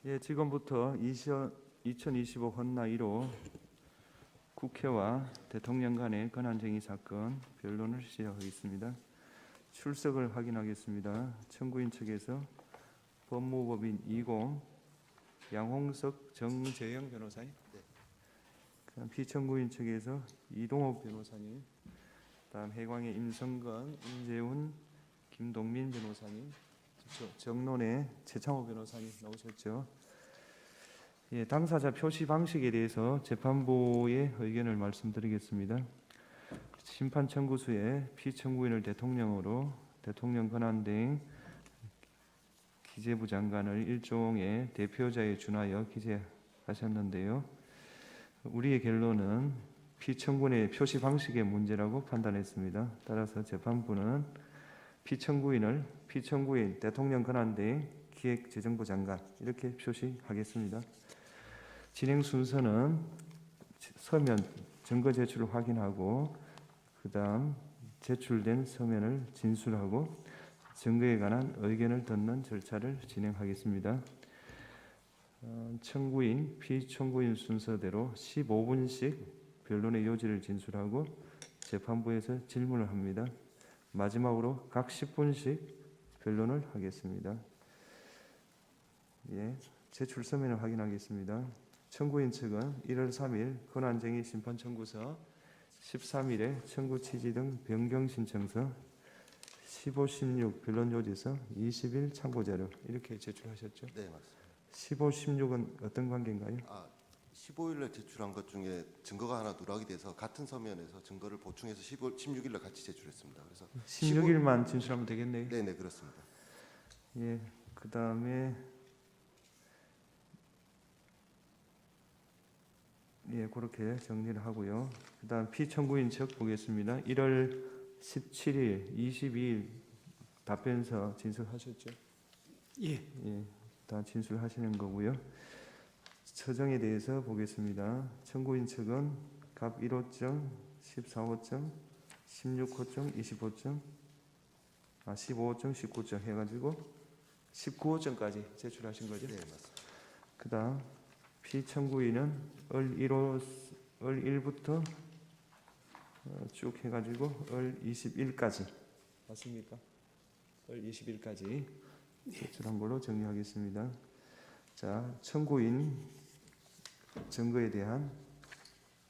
예, 지금부터 2025 헌나 1호 국회와 대통령 간의 권한쟁의 사건 변론을 시작하겠습니다. 출석을 확인하겠습니다. 청구인 측에서 법무법인 20 양홍석 정재영 변호사님, 그다음 피청구인 측에서 이동욱 변호사님, 그다음 해광의 임성건, 임재훈, 김동민 변호사님, 정론의 최창호 변호사님 나오셨죠. 예, 당사자 표시 방식에 대해서 재판부의 의견을 말씀드리겠습니다. 심판 청구수에 피청구인을 대통령으로 대통령 권한대행 기재부 장관을 일종의 대표자에 준하여 기재하셨는데요. 우리의 결론은 피청구인의 표시 방식의 문제라고 판단했습니다. 따라서 재판부는 피청구인 대통령 권한대행 기획재정부 장관 이렇게 표시하겠습니다. 진행 순서는 서면 증거 제출을 확인하고 그 다음 제출된 서면을 진술하고 증거에 관한 의견을 듣는 절차를 진행하겠습니다. 청구인, 피청구인 순서대로 15분씩 변론의 요지를 진술하고 재판부에서 질문을 합니다. 마지막으로 각 10분씩 변론을 하겠습니다. 예, 제출 서면을 확인하겠습니다. 청구인 측은 1월 3일 권한쟁의 심판 청구서, 13일에 청구 취지 등 변경 신청서, 15, 16 변론 요지서, 20일 참고 자료 이렇게 제출하셨죠? 네, 맞습니다. 15, 16은 어떤 관계인가요? 15일에 제출한 것 중에 증거가 하나 누락이 돼서 같은 서면에서 증거를 보충해서 16일에 같이 제출했습니다. 그래서 16일만 진술하면 되겠네요. 네, 그렇습니다. 예, 그 다음에 예, 그렇게 정리를 하고요. 그 다음 피청구인 측 보겠습니다. 1월 17일, 22일 답변서 진술하셨죠? 예. 예, 다 진술하시는 거고요. 처정에 대해서 보겠습니다. 청구인 측은 갑 1호점, 14호점, 16호점, 25점, 15호점, 19점 해가지고 19호점까지 제출하신 거죠? 네, 맞습니다. 그 다음 피청구인은 을 1부터 쭉 해가지고 을 21까지 맞습니까? 을 21까지 제출한 걸로 정리하겠습니다. 자, 청구인 증거에 대한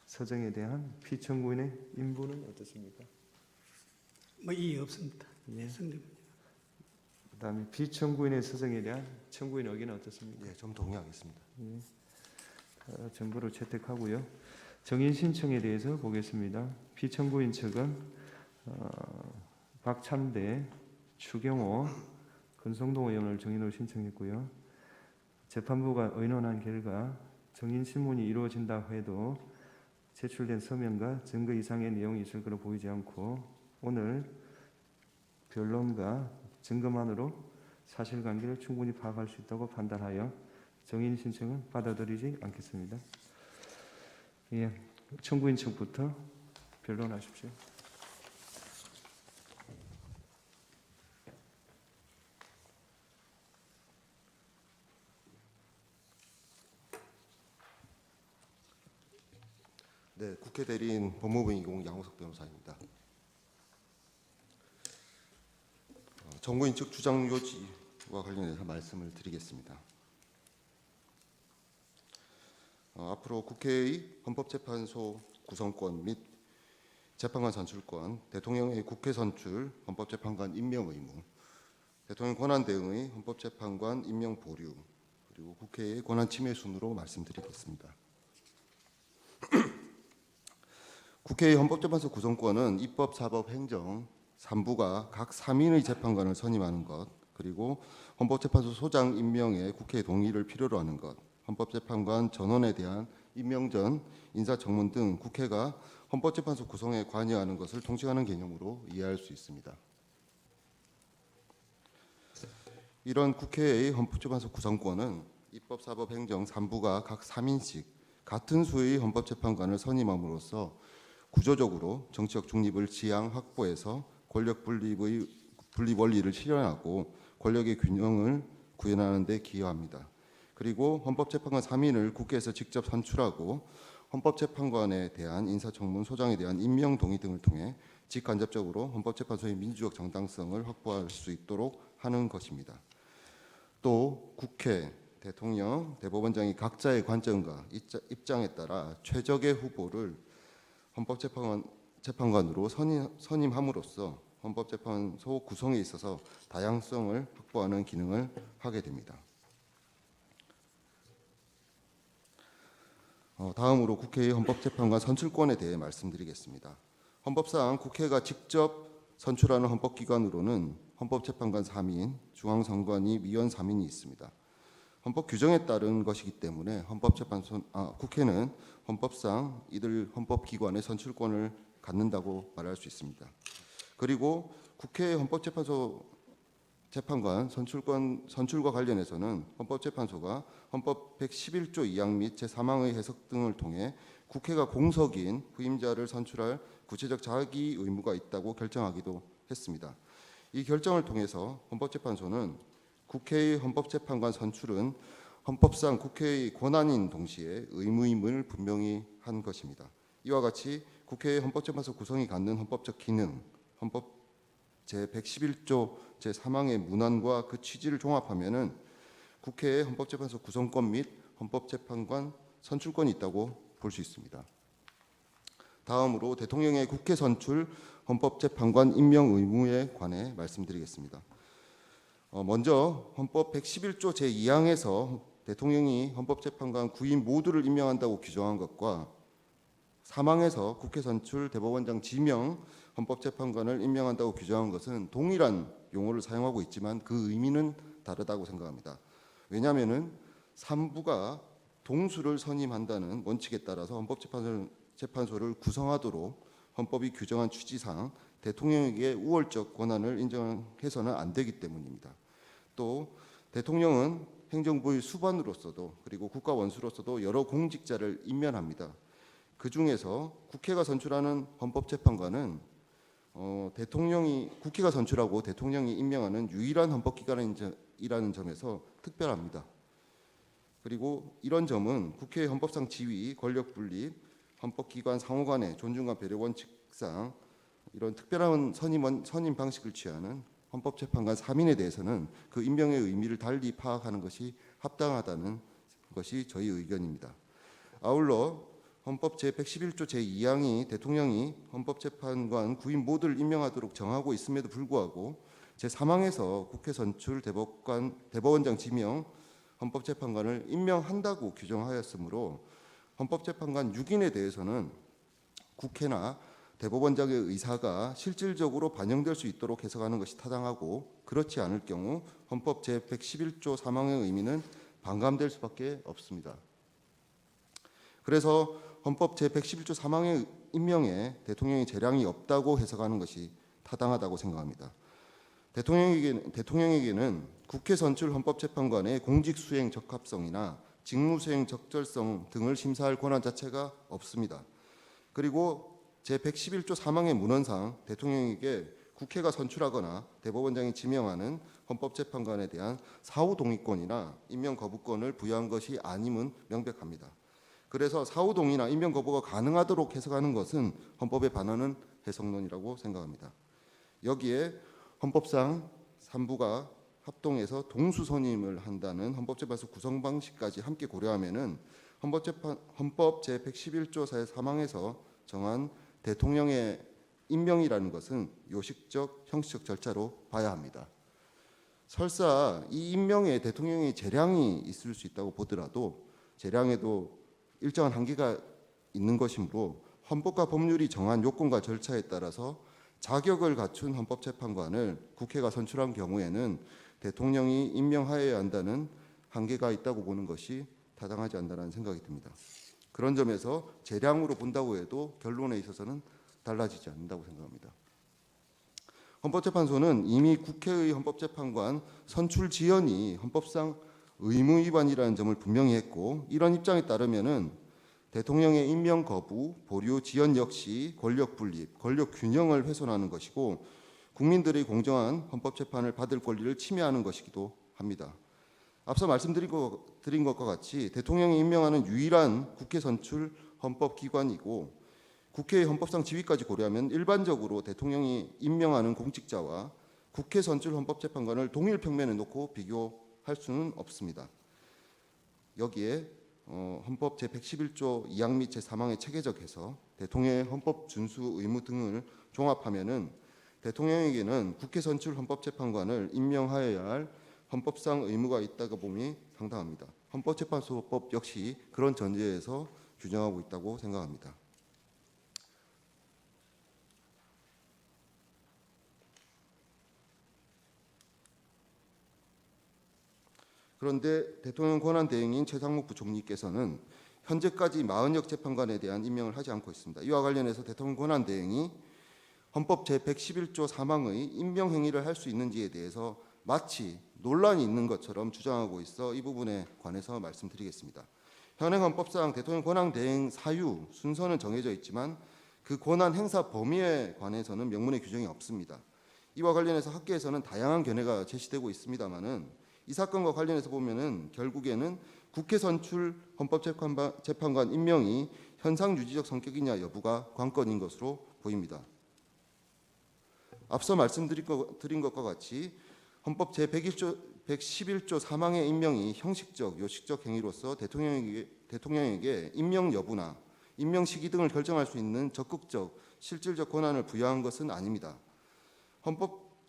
서정에 대한 피청구인의 인부는 어떻습니까? 뭐 이의 없습니다. 예. 성립입니다. 그다음에 피청구인의 서정에 대한 청구인의 의견은 어떻습니까? 예, 좀 동의하겠습니다. 예. 정보를 채택하고요. 정인 신청에 대해서 보겠습니다. 피청구인 측은 박찬대, 추경호, 권성동 의원을 정인으로 신청했고요. 재판부가 의논한 결과 정인 신문이 이루어진다 해도 제출된 서면과 증거 이상의 내용이 있을 것으로 보이지 않고 오늘 변론과 증거만으로 사실관계를 충분히 파악할 수 있다고 판단하여 정인 신청은 받아들이지 않겠습니다. 예, 청구인 측부터 변론하십시오. 네, 국회 대리인 법무부 20 양홍석 변호사입니다. 청구인 측 주장 요지와 관련해서 말씀을 드리겠습니다. 앞으로 국회의 헌법재판소 구성권 및 재판관 선출권, 대통령의 국회 선출, 헌법재판관 임명 의무, 대통령 권한 대응의 헌법재판관 임명 보류, 그리고 국회의 권한 침해 순으로 말씀드리겠습니다. 국회의 헌법재판소 구성권은 입법, 사법, 행정 3부가 각 3인의 재판관을 선임하는 것, 그리고 헌법재판소 소장 임명에 국회의 동의를 필요로 하는 것, 헌법재판관 전원에 대한 임명 전 인사청문 등 국회가 헌법재판소 구성에 관여하는 것을 통칭하는 개념으로 이해할 수 있습니다. 이런 국회의 헌법재판소 구성권은 입법, 사법, 행정 3부가 각 3인씩 같은 수의 헌법재판관을 선임함으로써 구조적으로 정치적 중립을 지향 확보해서 권력 분립 원리를 실현하고 권력의 균형을 구현하는 데 기여합니다. 그리고 헌법재판관 3인을 국회에서 직접 선출하고 헌법재판관에 대한 인사청문, 소장에 대한 임명 동의 등을 통해 직간접적으로 헌법재판소의 민주적 정당성을 확보할 수 있도록 하는 것입니다. 또 국회, 대통령, 대법원장이 각자의 관점과 입장에 따라 최적의 후보를 헌법재판관으로 선임함으로써 헌법재판소 구성에 있어서 다양성을 확보하는 기능을 하게 됩니다. 다음으로 국회의 헌법재판관 선출권에 대해 말씀드리겠습니다. 헌법상 국회가 직접 선출하는 헌법기관으로는 헌법재판관 3인, 중앙선관위 위원 3인이 있습니다. 헌법 규정에 따른 것이기 때문에 국회는 헌법상 이들 헌법기관의 선출권을 갖는다고 말할 수 있습니다. 그리고 국회 헌법재판소 재판관 선출과 관련해서는 헌법재판소가 헌법 111조 2항 및 제3항의 해석 등을 통해 국회가 공석인 후임자를 선출할 구체적 자기 의무가 있다고 결정하기도 했습니다. 이 결정을 통해서 헌법재판소는 국회의 헌법재판관 선출은 헌법상 국회의 권한인 동시에 의무임을 분명히 한 것입니다. 이와 같이 국회의 헌법재판소 구성이 갖는 헌법적 기능, 헌법 제111조 제3항의 문안과 그 취지를 종합하면은 국회의 헌법재판소 구성권 및 헌법재판관 선출권이 있다고 볼 수 있습니다. 다음으로 대통령의 국회 선출 헌법재판관 임명 의무에 관해 말씀드리겠습니다. 먼저 헌법 111조 제2항에서 대통령이 헌법재판관 9인 모두를 임명한다고 규정한 것과 3항에서 국회 선출 대법원장 지명 헌법재판관을 임명한다고 규정한 것은 동일한 용어를 사용하고 있지만 그 의미는 다르다고 생각합니다. 왜냐하면은 3부가 동수를 선임한다는 원칙에 따라서 헌법재판소를 구성하도록 헌법이 규정한 취지상 대통령에게 우월적 권한을 인정해서는 안 되기 때문입니다. 또 대통령은 행정부의 수반으로서도 그리고 국가 원수로서도 여러 공직자를 임면합니다. 그 중에서 국회가 선출하는 헌법재판관은 국회가 선출하고 대통령이 임명하는 유일한 헌법기관이라는 점에서 특별합니다. 그리고 이런 점은 국회의 헌법상 지위, 권력 분립, 헌법기관 상호 간의 존중과 배려 원칙상 이런 특별한 선임 방식을 취하는 헌법재판관 3인에 대해서는 그 임명의 의미를 달리 파악하는 것이 합당하다는 것이 저희 의견입니다. 아울러 헌법 제111조 제2항이 대통령이 헌법재판관 9인 모두를 임명하도록 정하고 있음에도 불구하고 제3항에서 국회 선출 대법원장 지명 헌법재판관을 임명한다고 규정하였으므로 헌법재판관 6인에 대해서는 국회나 대법원장의 의사가 실질적으로 반영될 수 있도록 해석하는 것이 타당하고 그렇지 않을 경우 헌법 제111조 3항의 의미는 반감될 수밖에 없습니다. 그래서 헌법 제111조 3항의 임명에 대통령의 재량이 없다고 해석하는 것이 타당하다고 생각합니다. 대통령에게는 국회 선출 헌법재판관의 공직수행 적합성이나 직무수행 적절성 등을 심사할 권한 자체가 없습니다. 그리고 제111조 3항의 문헌상 대통령에게 국회가 선출하거나 대법원장이 지명하는 헌법재판관에 대한 사후 동의권이나 임명 거부권을 부여한 것이 아님은 명백합니다. 그래서 사후 동의나 임명 거부가 가능하도록 해석하는 것은 헌법에 반하는 해석론이라고 생각합니다. 여기에 헌법상 3부가 합동해서 동수 선임을 한다는 헌법재판소 구성 방식까지 함께 고려하면은 헌법 제111조 제3항에서 정한 대통령의 임명이라는 것은 요식적, 형식적 절차로 봐야 합니다. 설사 이 임명에 대통령의 재량이 있을 수 있다고 보더라도 재량에도 일정한 한계가 있는 것이므로 헌법과 법률이 정한 요건과 절차에 따라서 자격을 갖춘 헌법재판관을 국회가 선출한 경우에는 대통령이 임명하여야 한다는 한계가 있다고 보는 것이 타당하지 않다는 생각이 듭니다. 그런 점에서 재량으로 본다고 해도 결론에 있어서는 달라지지 않는다고 생각합니다. 헌법재판소는 이미 국회의 헌법재판관 선출 지연이 헌법상 의무 위반이라는 점을 분명히 했고 이런 입장에 따르면은 대통령의 임명 거부, 보류, 지연 역시 권력 분립, 권력 균형을 훼손하는 것이고 국민들의 공정한 헌법 재판을 받을 권리를 침해하는 것이기도 합니다. 앞서 말씀드린 것과 같이 대통령이 임명하는 유일한 국회 선출 헌법기관이고 국회의 헌법상 지위까지 고려하면 일반적으로 대통령이 임명하는 공직자와 국회 선출 헌법재판관을 동일 평면에 놓고 비교할 수는 없습니다. 여기에 헌법 제111조 2항 및 제3항에 체계적해서 대통령의 헌법 준수 의무 등을 종합하면은 대통령에게는 국회 선출 헌법재판관을 임명하여야 할 헌법상 의무가 있다고 봄이 상당합니다. 헌법재판소법 역시 그런 전제에서 규정하고 있다고 생각합니다. 그런데 대통령 권한 대행인 최상목 부총리께서는 현재까지 40여 재판관에 대한 임명을 하지 않고 있습니다. 이와 관련해서 대통령 권한 대행이 헌법 제111조 3항의 임명 행위를 할 수 있는지에 대해서 마치 논란이 있는 것처럼 주장하고 있어 이 부분에 관해서 말씀드리겠습니다. 현행 헌법상 대통령 권한 대행 사유 순서는 정해져 있지만 그 권한 행사 범위에 관해서는 명문의 규정이 없습니다. 이와 관련해서 학계에서는 다양한 견해가 제시되고 있습니다만은 이 사건과 관련해서 보면은 결국에는 국회 선출 헌법재판관 임명이 현상 유지적 성격이냐 여부가 관건인 것으로 보입니다. 앞서 말씀드린 것과 같이 헌법 제111조 3항의 임명이 형식적, 요식적 행위로서 대통령에게 임명 여부나 임명 시기 등을 결정할 수 있는 적극적, 실질적 권한을 부여한 것은 아닙니다.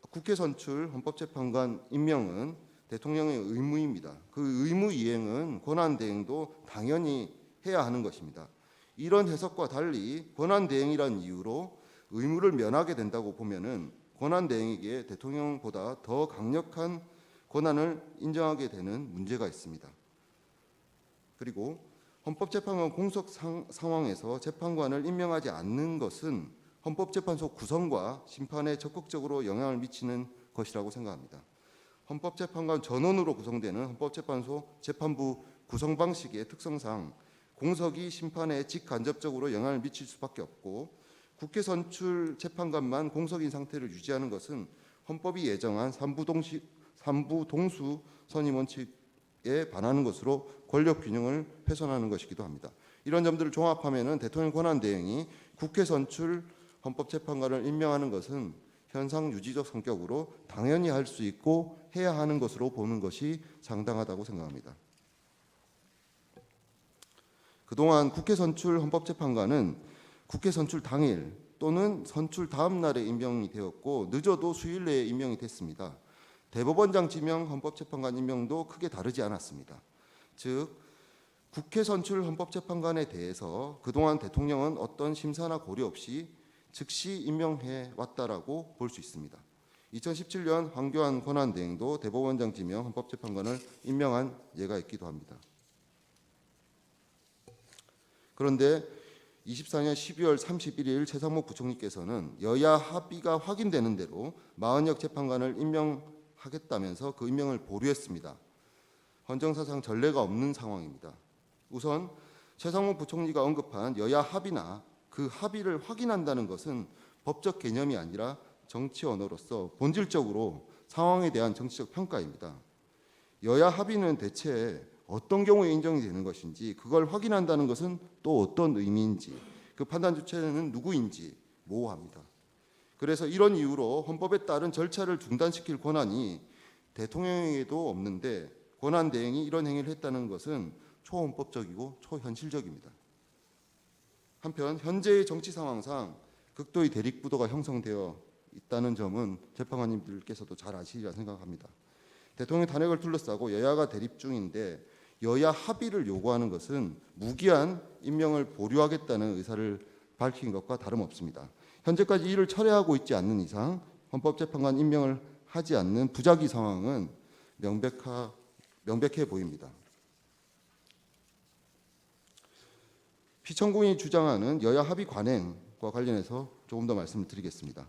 국회 선출 헌법재판관 임명은 대통령의 의무입니다. 그 의무 이행은 권한 대행도 당연히 해야 하는 것입니다. 이런 해석과 달리 권한 대행이라는 이유로 의무를 면하게 된다고 보면은 권한 대행에게 대통령보다 더 강력한 권한을 인정하게 되는 문제가 있습니다. 그리고 헌법재판관 공석 상황에서 재판관을 임명하지 않는 것은 헌법재판소 구성과 심판에 적극적으로 영향을 미치는 것이라고 생각합니다. 헌법재판관 전원으로 구성되는 헌법재판소 재판부 구성 방식의 특성상 공석이 심판에 직간접적으로 영향을 미칠 수밖에 없고 국회 선출 재판관만 공석인 상태를 유지하는 것은 헌법이 예정한 삼부 동수 선임 원칙에 반하는 것으로 권력 균형을 훼손하는 것이기도 합니다. 이런 점들을 종합하면은 대통령 권한 대행이 국회 선출 헌법재판관을 임명하는 것은 현상 유지적 성격으로 당연히 할 수 있고 해야 하는 것으로 보는 것이 상당하다고 생각합니다. 그동안 국회 선출 헌법재판관은 국회 선출 당일 또는 선출 다음 날에 임명이 되었고 늦어도 수일 내에 임명이 됐습니다. 대법원장 지명 헌법재판관 임명도 크게 다르지 않았습니다. 즉 국회 선출 헌법재판관에 대해서 그동안 대통령은 어떤 심사나 고려 없이 즉시 임명해 왔다라고 볼 수 있습니다. 2017년 황교안 권한대행도 대법원장 지명 헌법재판관을 임명한 예가 있기도 합니다. 그런데 24년 12월 31일 최상목 부총리께서는 여야 합의가 확인되는 대로 40여 재판관을 임명하겠다면서 그 임명을 보류했습니다. 헌정사상 전례가 없는 상황입니다. 우선 최상목 부총리가 언급한 여야 합의나 그 합의를 확인한다는 것은 법적 개념이 아니라 정치 언어로서 본질적으로 상황에 대한 정치적 평가입니다. 여야 합의는 대체 어떤 경우에 인정이 되는 것인지 그걸 확인한다는 것은 또 어떤 의미인지 그 판단 주체는 누구인지 모호합니다. 그래서 이런 이유로 헌법에 따른 절차를 중단시킬 권한이 대통령에게도 없는데 권한 대행이 이런 행위를 했다는 것은 초헌법적이고 초현실적입니다. 한편 현재의 정치 상황상 극도의 대립구도가 형성되어 있다는 점은 재판관님들께서도 잘 아시리라 생각합니다. 대통령 탄핵을 둘러싸고 여야가 대립 중인데 여야 합의를 요구하는 것은 무기한 임명을 보류하겠다는 의사를 밝힌 것과 다름없습니다. 현재까지 이를 철회하고 있지 않는 이상 헌법재판관 임명을 하지 않는 부작위 상황은 명백해 보입니다. 피청구인이 주장하는 여야 합의 관행과 관련해서 조금 더 말씀을 드리겠습니다.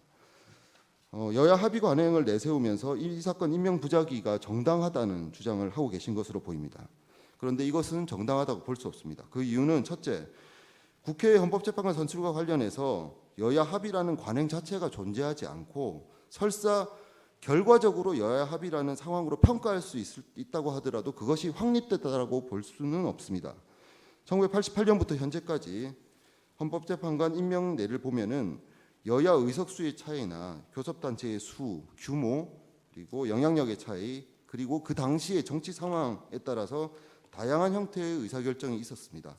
여야 합의 관행을 내세우면서 이 사건 임명 부작위가 정당하다는 주장을 하고 계신 것으로 보입니다. 그런데 이것은 정당하다고 볼 수 없습니다. 그 이유는 첫째, 국회 헌법재판관 선출과 관련해서 여야 합의라는 관행 자체가 존재하지 않고 설사 결과적으로 여야 합의라는 상황으로 평가할 수 있다고 하더라도 그것이 확립됐다고 볼 수는 없습니다. 1988년부터 현재까지 헌법재판관 임명례를 보면은 여야 의석수의 차이나 교섭단체의 수, 규모, 그리고 영향력의 차이, 그리고 그 당시의 정치 상황에 따라서 다양한 형태의 의사결정이 있었습니다.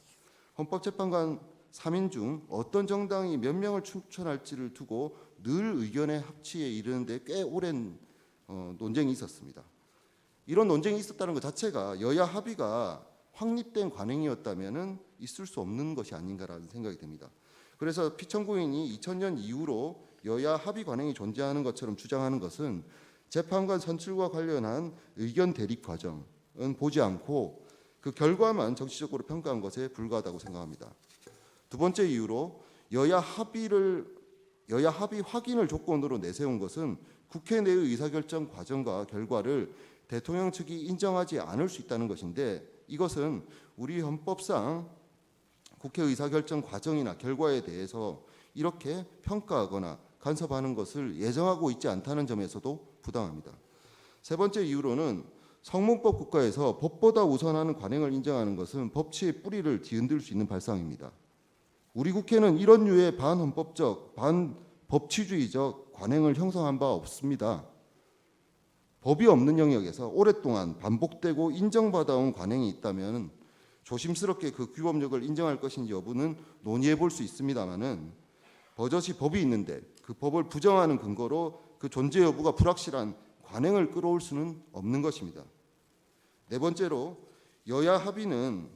헌법재판관 3인 중 어떤 정당이 몇 명을 추천할지를 두고 늘 의견의 합치에 이르는데 꽤 오랜 논쟁이 있었습니다. 이런 논쟁이 있었다는 것 자체가 여야 합의가 확립된 관행이었다면 있을 수 없는 것이 아닌가라는 생각이 듭니다. 그래서 피청구인이 2000년 이후로 여야 합의 관행이 존재하는 것처럼 주장하는 것은 재판관 선출과 관련한 의견 대립 과정은 보지 않고 그 결과만 정치적으로 평가한 것에 불과하다고 생각합니다. 두 번째 이유로 여야 합의 확인을 조건으로 내세운 것은 국회 내의 의사결정 과정과 결과를 대통령 측이 인정하지 않을 수 있다는 것인데, 이것은 우리 헌법상 국회 의사결정 과정이나 결과에 대해서 이렇게 평가하거나 간섭하는 것을 예정하고 있지 않다는 점에서도 부당합니다. 세 번째 이유로는 성문법 국가에서 법보다 우선하는 관행을 인정하는 것은 법치의 뿌리를 뒤흔들 수 있는 발상입니다. 우리 국회는 이런 류의 반헌법적, 반법치주의적 관행을 형성한 바 없습니다. 법이 없는 영역에서 오랫동안 반복되고 인정받아온 관행이 있다면 조심스럽게 그 규범력을 인정할 것인지 여부는 논의해 볼 수 있습니다만은 버젓이 법이 있는데 그 법을 부정하는 근거로 그 존재 여부가 불확실한 관행을 끌어올 수는 없는 것입니다. 네 번째로 여야 합의는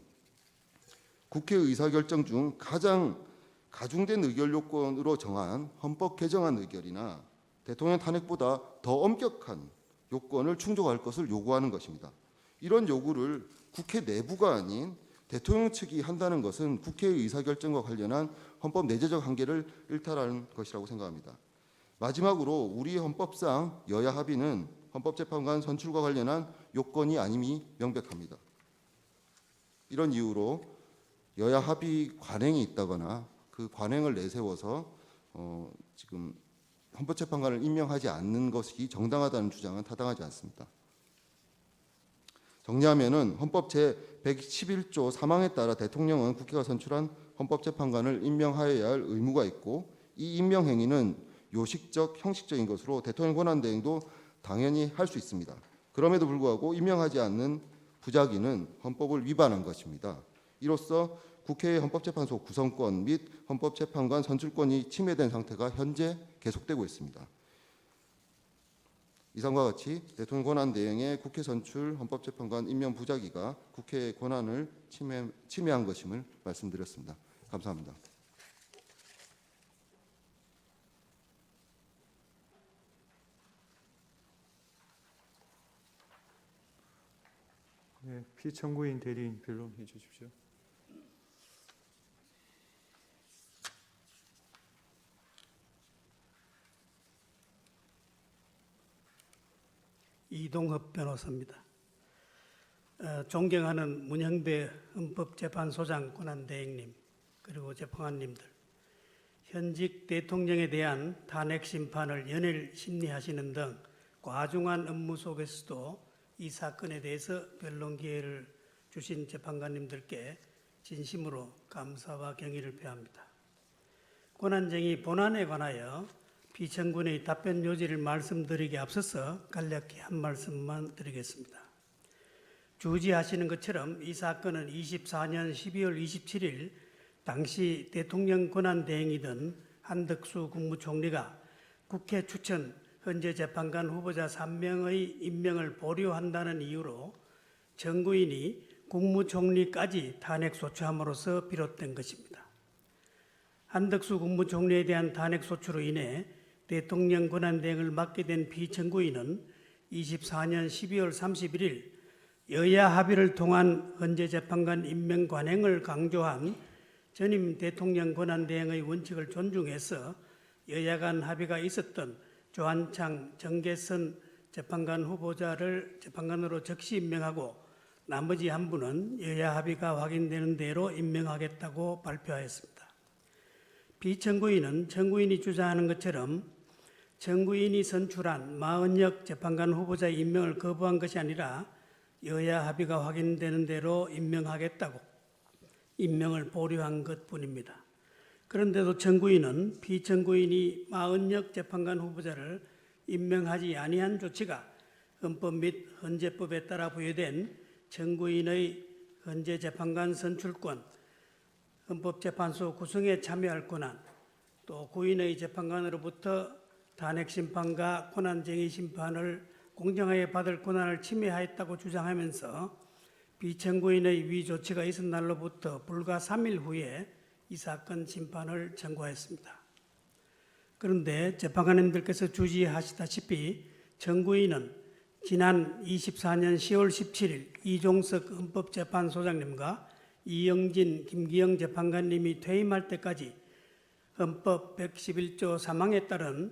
국회 의사결정 중 가장 가중된 의결 요건으로 정한 헌법 개정안 의결이나 대통령 탄핵보다 더 엄격한 요건을 충족할 것을 요구하는 것입니다. 이런 요구를 국회 내부가 아닌 대통령 측이 한다는 것은 국회의 의사결정과 관련한 헌법 내재적 한계를 일탈하는 것이라고 생각합니다. 마지막으로 우리 헌법상 여야 합의는 헌법재판관 선출과 관련한 요건이 아님이 명백합니다. 이런 이유로 여야 합의 관행이 있다거나 그 관행을 내세워서 지금 헌법재판관을 임명하지 않는 것이 정당하다는 주장은 타당하지 않습니다. 정리하면은 헌법 제111조 3항에 따라 대통령은 국회가 선출한 헌법재판관을 임명하여야 할 의무가 있고, 이 임명 행위는 요식적, 형식적인 것으로 대통령 권한 대행도 당연히 할 수 있습니다. 그럼에도 불구하고 임명하지 않는 부작위는 헌법을 위반한 것입니다. 이로써 국회의 헌법재판소 구성권 및 헌법재판관 선출권이 침해된 상태가 현재 계속되고 있습니다. 이상과 같이 대통령 권한 대행의 국회 선출 헌법재판관 임명 부작위가 국회의 권한을 침해한 것임을 말씀드렸습니다. 감사합니다. 네, 피청구인 대리인 변론해 주십시오. 이동섭 변호사입니다. 존경하는 문형배 헌법재판소장 권한대행님, 그리고 재판관님들, 현직 대통령에 대한 탄핵 심판을 연일 심리하시는 등 과중한 업무 속에서도 이 사건에 대해서 변론 기회를 주신 재판관님들께 진심으로 감사와 경의를 표합니다. 권한쟁의 본안에 관하여 피청구인의 답변 요지를 말씀드리기 앞서서 간략히 한 말씀만 드리겠습니다. 주지하시는 것처럼 이 사건은 24년 12월 27일 당시 대통령 권한대행이던 한덕수 국무총리가 국회 추천 헌재 재판관 후보자 3명의 임명을 보류한다는 이유로 정구인이 국무총리까지 탄핵소추함으로써 비롯된 것입니다. 한덕수 국무총리에 대한 탄핵소추로 인해 대통령 권한대행을 맡게 된 피청구인은 24년 12월 31일 여야 합의를 통한 헌재 재판관 임명 관행을 강조한 전임 대통령 권한대행의 원칙을 존중해서 여야 간 합의가 있었던 조한창, 정계선 재판관 후보자를 재판관으로 즉시 임명하고 나머지 한 분은 여야 합의가 확인되는 대로 임명하겠다고 발표하였습니다. 피청구인은 청구인이 주장하는 것처럼 정구인이 선출한 마은혁 재판관 후보자의 임명을 거부한 것이 아니라 여야 합의가 확인되는 대로 임명하겠다고 임명을 보류한 것뿐입니다. 그런데도 정구인은 피정구인이 마은혁 재판관 후보자를 임명하지 아니한 조치가 헌법 및 헌재법에 따라 부여된 정구인의 헌재 재판관 선출권, 헌법재판소 구성에 참여할 권한, 또 구인의 재판관으로부터 탄핵 심판과 권한쟁의 심판을 공정하게 받을 권한을 침해하였다고 주장하면서 비청구인의 위 조치가 있은 날로부터 불과 3일 후에 이 사건 심판을 청구하였습니다. 그런데 재판관님들께서 주지하시다시피 청구인은 지난 24년 10월 17일 이종석 헌법재판소장님과 이영진, 김기영 재판관님이 퇴임할 때까지 헌법 111조 3항에 따른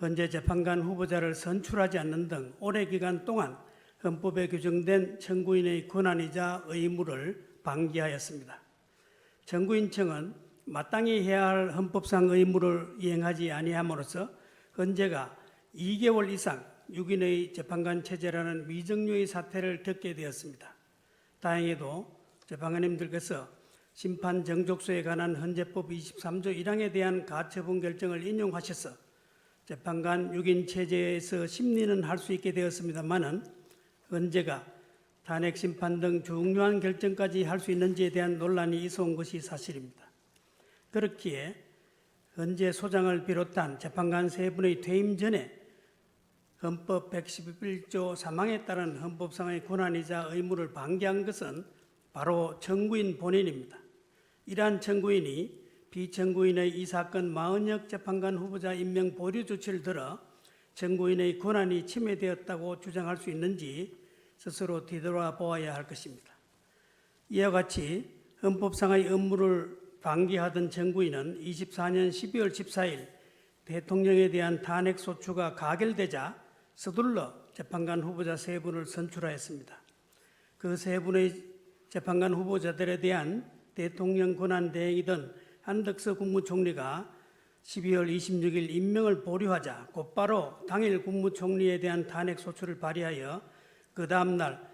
헌재 재판관 후보자를 선출하지 않는 등 오래 기간 동안 헌법에 규정된 청구인의 권한이자 의무를 방기하였습니다. 청구인청은 마땅히 해야 할 헌법상 의무를 이행하지 아니함으로써 헌재가 2개월 이상 6인의 재판관 체제라는 미정유의 사태를 겪게 되었습니다. 다행히도 재판관님들께서 심판 정족수에 관한 헌재법 23조 1항에 대한 가처분 결정을 인용하셔서 재판관 6인 체제에서 심리는 할 수 있게 되었습니다마는 헌재가 탄핵 심판 등 중요한 결정까지 할 수 있는지에 대한 논란이 있어온 것이 사실입니다. 그렇기에 헌재 소장을 비롯한 재판관 3분의 퇴임 전에 헌법 111조 3항에 따른 헌법상의 권한이자 의무를 방기한 것은 바로 청구인 본인입니다. 이러한 청구인이 비청구인의 이 사건 마은혁 재판관 후보자 임명 보류 조치를 들어 청구인의 권한이 침해되었다고 주장할 수 있는지 스스로 뒤돌아보아야 할 것입니다. 이와 같이 헌법상의 업무를 방기하던 청구인은 24년 12월 14일 대통령에 대한 탄핵소추가 가결되자 서둘러 재판관 후보자 3분을 선출하였습니다. 그 3분의 재판관 후보자들에 대한 대통령 권한 대행이던 한덕수 국무총리가 12월 26일 임명을 보류하자 곧바로 당일 국무총리에 대한 탄핵소추를 발의하여 그 다음날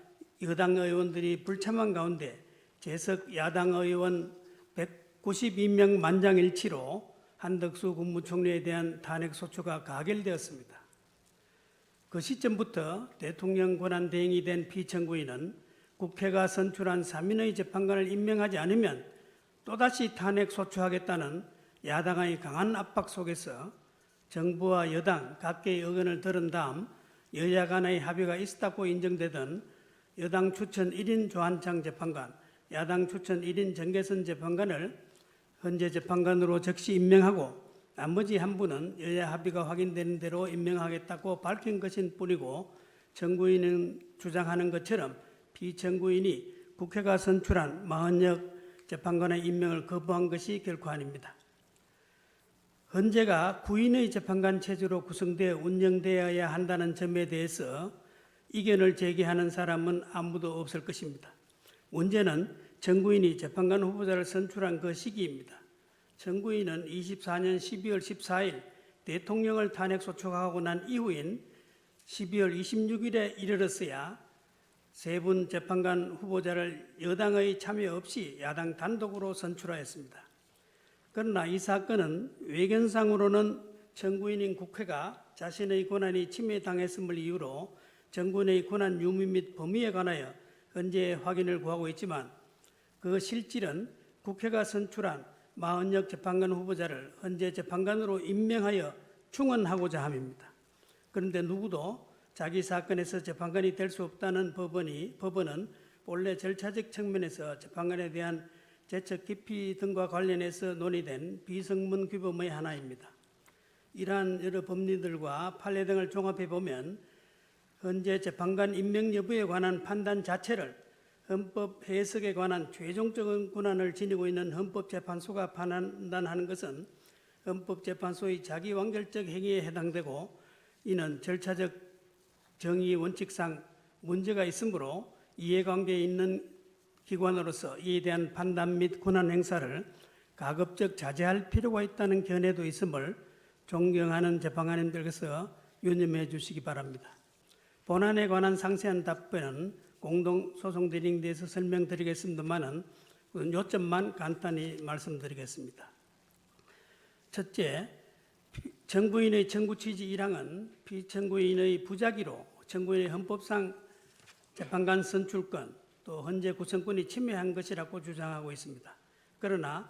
여당 의원들이 불참한 가운데 재석 야당 의원 192명 만장일치로 한덕수 국무총리에 대한 탄핵소추가 가결되었습니다. 그 시점부터 대통령 권한 대행이 된 피청구인은 국회가 선출한 3인의 재판관을 임명하지 않으면 또다시 탄핵 소추하겠다는 야당의 강한 압박 속에서 정부와 여당 각계의 의견을 들은 다음 여야 간의 합의가 있었다고 인정되던 여당 추천 1인 조한창 재판관, 야당 추천 1인 정계선 재판관을 헌재 재판관으로 즉시 임명하고 나머지 한 분은 여야 합의가 확인되는 대로 임명하겠다고 밝힌 것인 뿐이고 청구인은 주장하는 것처럼 피청구인이 국회가 선출한 마은혁 재판관의 임명을 거부한 것이 결코 아닙니다. 헌재가 9인의 재판관 체제로 구성되어 운영되어야 한다는 점에 대해서 이견을 제기하는 사람은 아무도 없을 것입니다. 문제는 청구인이 재판관 후보자를 선출한 그 시기입니다. 청구인은 24년 12월 14일 대통령을 탄핵소추하고 난 이후인 12월 26일에 이르렀어야 3분 재판관 후보자를 여당의 참여 없이 야당 단독으로 선출하였습니다. 그러나 이 사건은 외견상으로는 청구인인 국회가 자신의 권한이 침해당했음을 이유로 정부의 권한 유무 및 범위에 관하여 헌재의 확인을 구하고 있지만 그 실질은 국회가 선출한 마은혁 재판관 후보자를 헌재 재판관으로 임명하여 충원하고자 함입니다. 그런데 누구도 자기 사건에서 재판관이 될 수 없다는 법원은 본래 절차적 측면에서 재판관에 대한 재척 깊이 등과 관련해서 논의된 비성문 규범의 하나입니다. 이러한 여러 법리들과 판례 등을 종합해 보면 헌재 재판관 임명 여부에 관한 판단 자체를 헌법 해석에 관한 최종적인 권한을 지니고 있는 헌법재판소가 판단하는 것은 헌법재판소의 자기완결적 행위에 해당되고 이는 절차적 정의 원칙상 문제가 있으므로 이해관계에 있는 기관으로서 이에 대한 판단 및 권한 행사를 가급적 자제할 필요가 있다는 견해도 있음을 존경하는 재판관님들께서 유념해 주시기 바랍니다. 본안에 관한 상세한 답변은 공동소송대리인대에서 설명드리겠습니다만은 요점만 간단히 말씀드리겠습니다. 첫째, 청구인의 청구 취지 1항은 피청구인의 부작위로 청구인의 헌법상 재판관 선출권 또 헌재 구성권이 침해한 것이라고 주장하고 있습니다. 그러나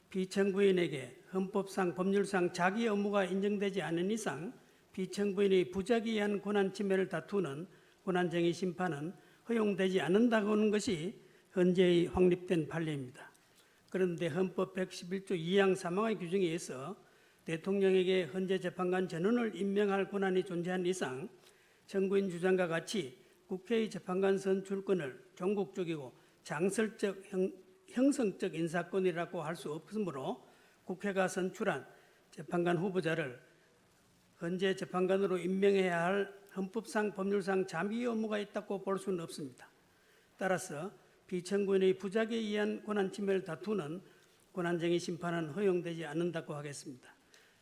피청구인에게 헌법상 법률상 자기 의무가 인정되지 않은 이상 피청구인의 부작위에 의한 권한 침해를 다투는 권한쟁의 심판은 허용되지 않는다고 하는 것이 헌재의 확립된 판례입니다. 그런데 헌법 111조 2항 3항의 규정에 의해서 대통령에게 헌재 재판관 전원을 임명할 권한이 존재한 이상 청구인 주장과 같이 국회의 재판관 선출권을 종국적이고 장설적 형성적 인사권이라고 할 수 없으므로 국회가 선출한 재판관 후보자를 헌재 재판관으로 임명해야 할 헌법상 법률상 자기 의무가 있다고 볼 수는 없습니다. 따라서 피청구인의 부작위에 의한 권한 침해를 다투는 권한쟁의 심판은 허용되지 않는다고 하겠습니다.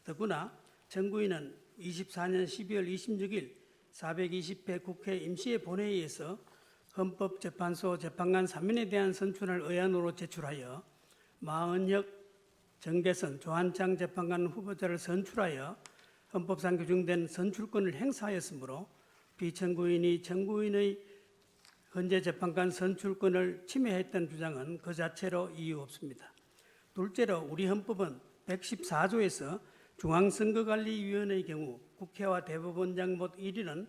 더구나 청구인은 24년 12월 26일 420회 국회 임시회 본회의에서 헌법재판소 재판관 3인에 대한 선출을 의안으로 제출하여 마은혁, 정계선, 조한창 재판관 후보자를 선출하여 헌법상 규정된 선출권을 행사하였으므로 피청구인이 청구인의 헌재 재판관 선출권을 침해했던 주장은 그 자체로 이유 없습니다. 둘째로 우리 헌법은 114조에서 중앙선거관리위원회의 경우 국회와 대법원장 못 1위는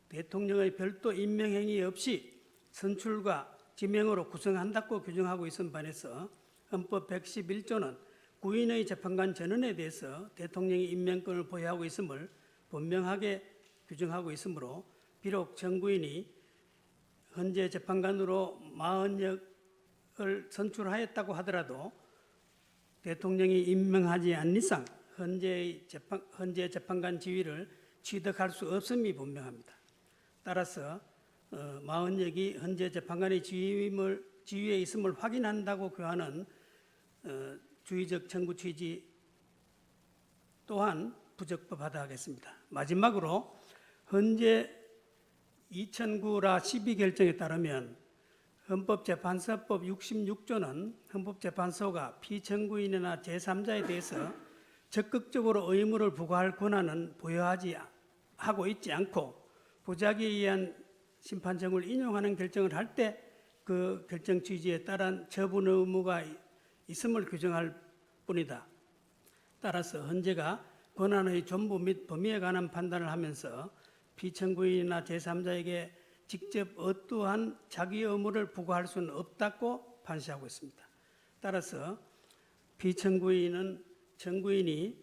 대통령의 별도 임명행위 없이 선출과 지명으로 구성한다고 규정하고 있음 반해서 헌법 111조는 구인의 재판관 전원에 대해서 대통령이 임명권을 보유하고 있음을 분명하게 규정하고 있으므로 비록 청구인이 헌재 재판관으로 마은혁을 선출하였다고 하더라도 대통령이 임명하지 않는 이상 헌재 재판관 지위를 취득할 수 없음이 분명합니다. 따라서 마은혁이 헌재 재판관의 지위에 있음을 확인한다고 교하는 주의적 청구 취지 또한 부적법하다 하겠습니다. 마지막으로 헌재 2009라 12 결정에 따르면 헌법재판소법 66조는 헌법재판소가 피청구인이나 제3자에 대해서 적극적으로 의무를 부과할 권한은 부여하지 하고 있지 않고 부작위에 의한 심판정을 인용하는 결정을 할 때 그 결정 취지에 따른 처분 의무가 있음을 규정할 뿐이다. 따라서 헌재가 권한의 존부 및 범위에 관한 판단을 하면서 피청구인이나 제3자에게 직접 어떠한 자기 의무를 부과할 수는 없다고 판시하고 있습니다. 따라서 피청구인은 청구인이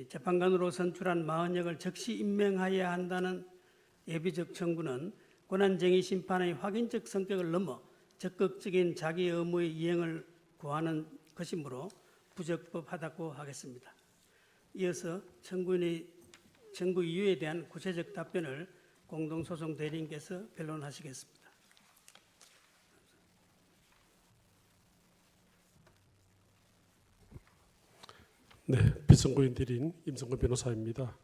재판관으로 선출한 마은혁을 즉시 임명하여야 한다는 예비적 청구는 권한쟁의 심판의 확인적 성격을 넘어 적극적인 자기 의무의 이행을 구하는 것이므로 부적법하다고 하겠습니다. 이어서 청구인의 청구 이유에 대한 구체적 답변을 공동소송 대리인께서 변론하시겠습니다. 네, 피청구인 대리인 임성근 변호사입니다.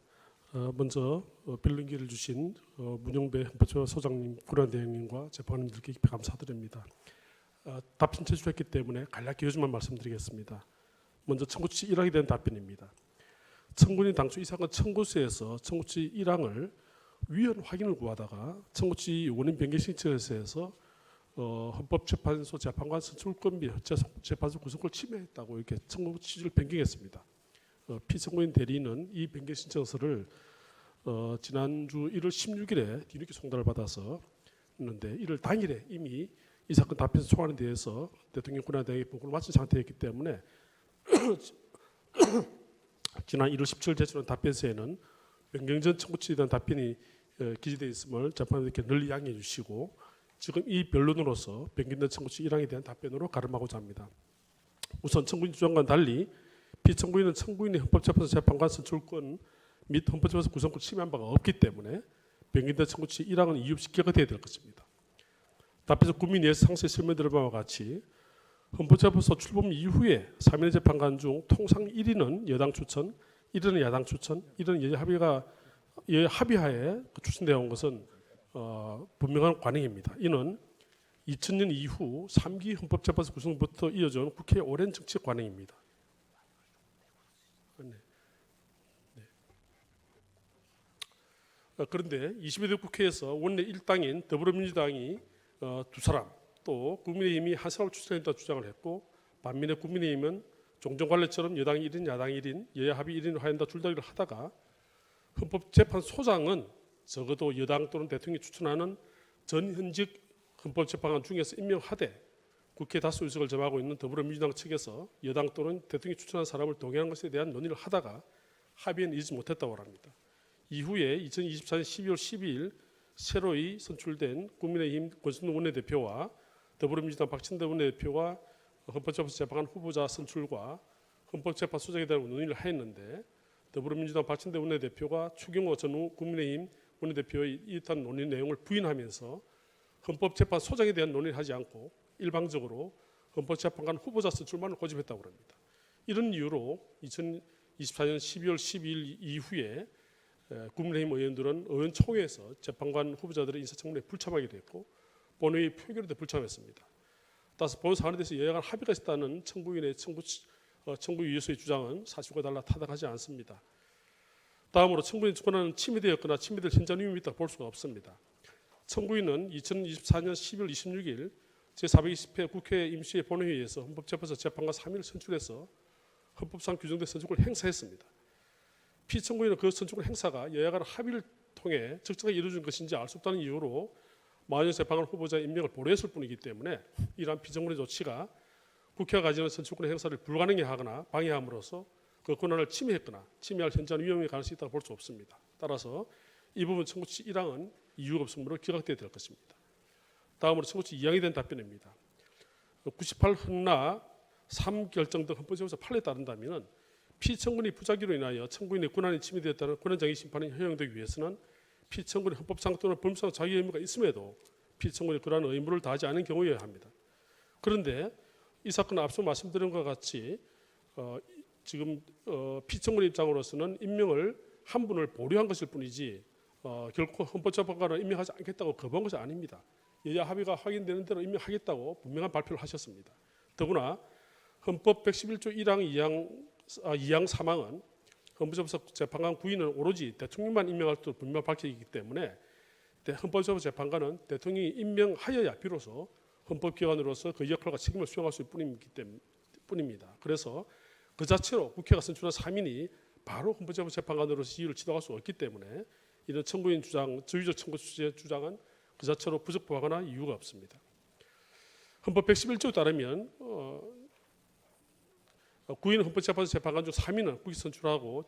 먼저 변론기를 주신 문영배 헌법재판소 소장님, 권한대행님과 재판관님들께 깊이 감사드립니다. 답변 제출했기 때문에 간략히 요즘만 말씀드리겠습니다. 먼저 청구치 1항에 대한 답변입니다. 청구인이 당초 이 사건 청구서에서 청구치 1항을 위헌 확인을 구하다가 청구치 원인 변경 신청에서 헌법재판소 재판관 선출권 및 재판소 구성권을 침해했다고 이렇게 청구 취지를 변경했습니다. 피청구인 대리인은 이 변경 신청서를 지난주 1월 16일에 뒤늦게 송달을 받아서 있는데 1월 당일에 이미 이 사건 답변서 초안에 대해서 대통령 권한대행에 보고를 마친 상태였기 때문에 지난 1월 17일 제출한 답변서에는 변경 전 청구치에 대한 답변이 기재되어 있음을 재판관님께 널리 양해해 주시고 지금 이 변론으로서 변경된 청구치 1항에 대한 답변으로 가름하고자 합니다. 우선 청구인 주장과는 달리 피청구인은 청구인의 헌법재판소 재판관 선출권 및 헌법재판소 구성권 침해한 바가 없기 때문에 변경된 청구치 1항은 이유 없이 기각되어야 될 것입니다. 답변서 국민위에서 상세히 설명드린 바와 같이 헌법재판소 출범 이후에 3인의 재판관 중 통상 1위는 여당 추천, 이런 야당 추천, 이런 여야 합의하에 추천되어 온 것은 분명한 관행입니다. 이는 2000년 이후 3기 헌법재판소 구성부터 이어져온 국회의 오랜 정치적 관행입니다. 네. 그런데 22대 국회에서 원내 일당인 더불어민주당이 2사람, 또 국민의힘이 한 사람을 추천했다 주장을 했고, 반면에 국민의힘은 종전관례처럼 여당이 1인, 야당이 1인, 여야 합의 1인으로 하ян다 줄다리를 하다가 헌법재판소장은 적어도 여당 또는 대통령이 추천하는 전현직 헌법재판관 중에서 임명하되 국회 다수 의석을 점하고 있는 더불어민주당 측에서 여당 또는 대통령이 추천한 사람을 동의하는 것에 대한 논의를 하다가 합의에 이르지 못했다고 합니다. 이후에 2024년 12월 12일 새로이 선출된 국민의힘 권순동 원내대표와 더불어민주당 박진대 원내대표가 헌법재판소 재판관 후보자 선출과 헌법재판소장에 대한 논의를 하였는데, 더불어민주당 박진대 원내대표가 추경호 전 국민의힘 원내대표의 이러한 논의 내용을 부인하면서 헌법재판소장에 대한 논의를 하지 않고 일방적으로 헌법재판관 후보자 선출만을 고집했다고 합니다. 이런 이유로 2024년 12월 12일 이후에 국민의힘 의원들은 의원총회에서 재판관 후보자들의 인사청문회에 불참하게 됐고, 본회의 표결에도 불참했습니다. 따라서 본 사안에 대해서 여야간 합의가 있었다는 청구인의 청구 유효서의 주장은 사실과 달라 타당하지 않습니다. 다음으로 청구인 권한은 침해되었거나 침해될 현저한 위험이 있다고 볼 수가 없습니다. 청구인은 2024년 12월 26일 제420회 국회 임시회 본회의에서 헌법재판소 재판관 3인을 선출해서 헌법상 규정된 선출권을 행사했습니다. 피청구인은 그 선출권 행사가 여야간 합의를 통해 적절하게 이루어진 것인지 알 수 없다는 이유로 마흔여 재판관 후보자 임명을 보류했을 뿐이기 때문에 이러한 피청구인의 조치가 국회가 가지는 선출권의 행사를 불가능하게 하거나 방해함으로써 그 권한을 침해했거나 침해할 현저한 위험의 가능성이 있다고 볼 수 없습니다. 따라서 이 부분 청구치 1항은 이유가 없으므로 기각돼야 될 것입니다. 다음으로 청구치 2항에 대한 답변입니다. 98 헌나 3 결정 등 헌법재판소 판례에 따른다면 피청구인의 부작위로 인하여 청구인의 권한이 침해되었다는 권한쟁의 심판이 허용되기 위해서는 피청구인의 헌법상 또는 법률상 자기 의무가 있음에도 피청구인이 그러한 의무를 다하지 않은 경우여야 합니다. 그런데 이 사건은 앞서 말씀드린 것과 같이 지금 피청구인 입장으로서는 임명을 한 분을 보류한 것일 뿐이지 결코 헌법재판관을 임명하지 않겠다고 거부한 것이 아닙니다. 여야 합의가 확인되는 대로 임명하겠다고 분명한 발표를 하셨습니다. 더구나 헌법 111조 1항 2항 3항은 헌법재판소 재판관 구인은 오로지 대통령만 임명할 때 분명 밝혀있기 때문에 헌법재판소 재판관은 대통령이 임명하여야 비로소 헌법기관으로서 그 역할과 책임을 수행할 수 있기 때문입니다. 그래서 그 자체로 국회가 선출한 3인이 바로 헌법재판소 재판관으로서 지위를 취득할 수 없기 때문에 이런 청구인 주장, 주의적 청구 취지의 주장은 그 자체로 부적부하거나 이유가 없습니다. 헌법 111조에 따르면 구인 헌법재판소 재판관 중 3인은 국회 선출하고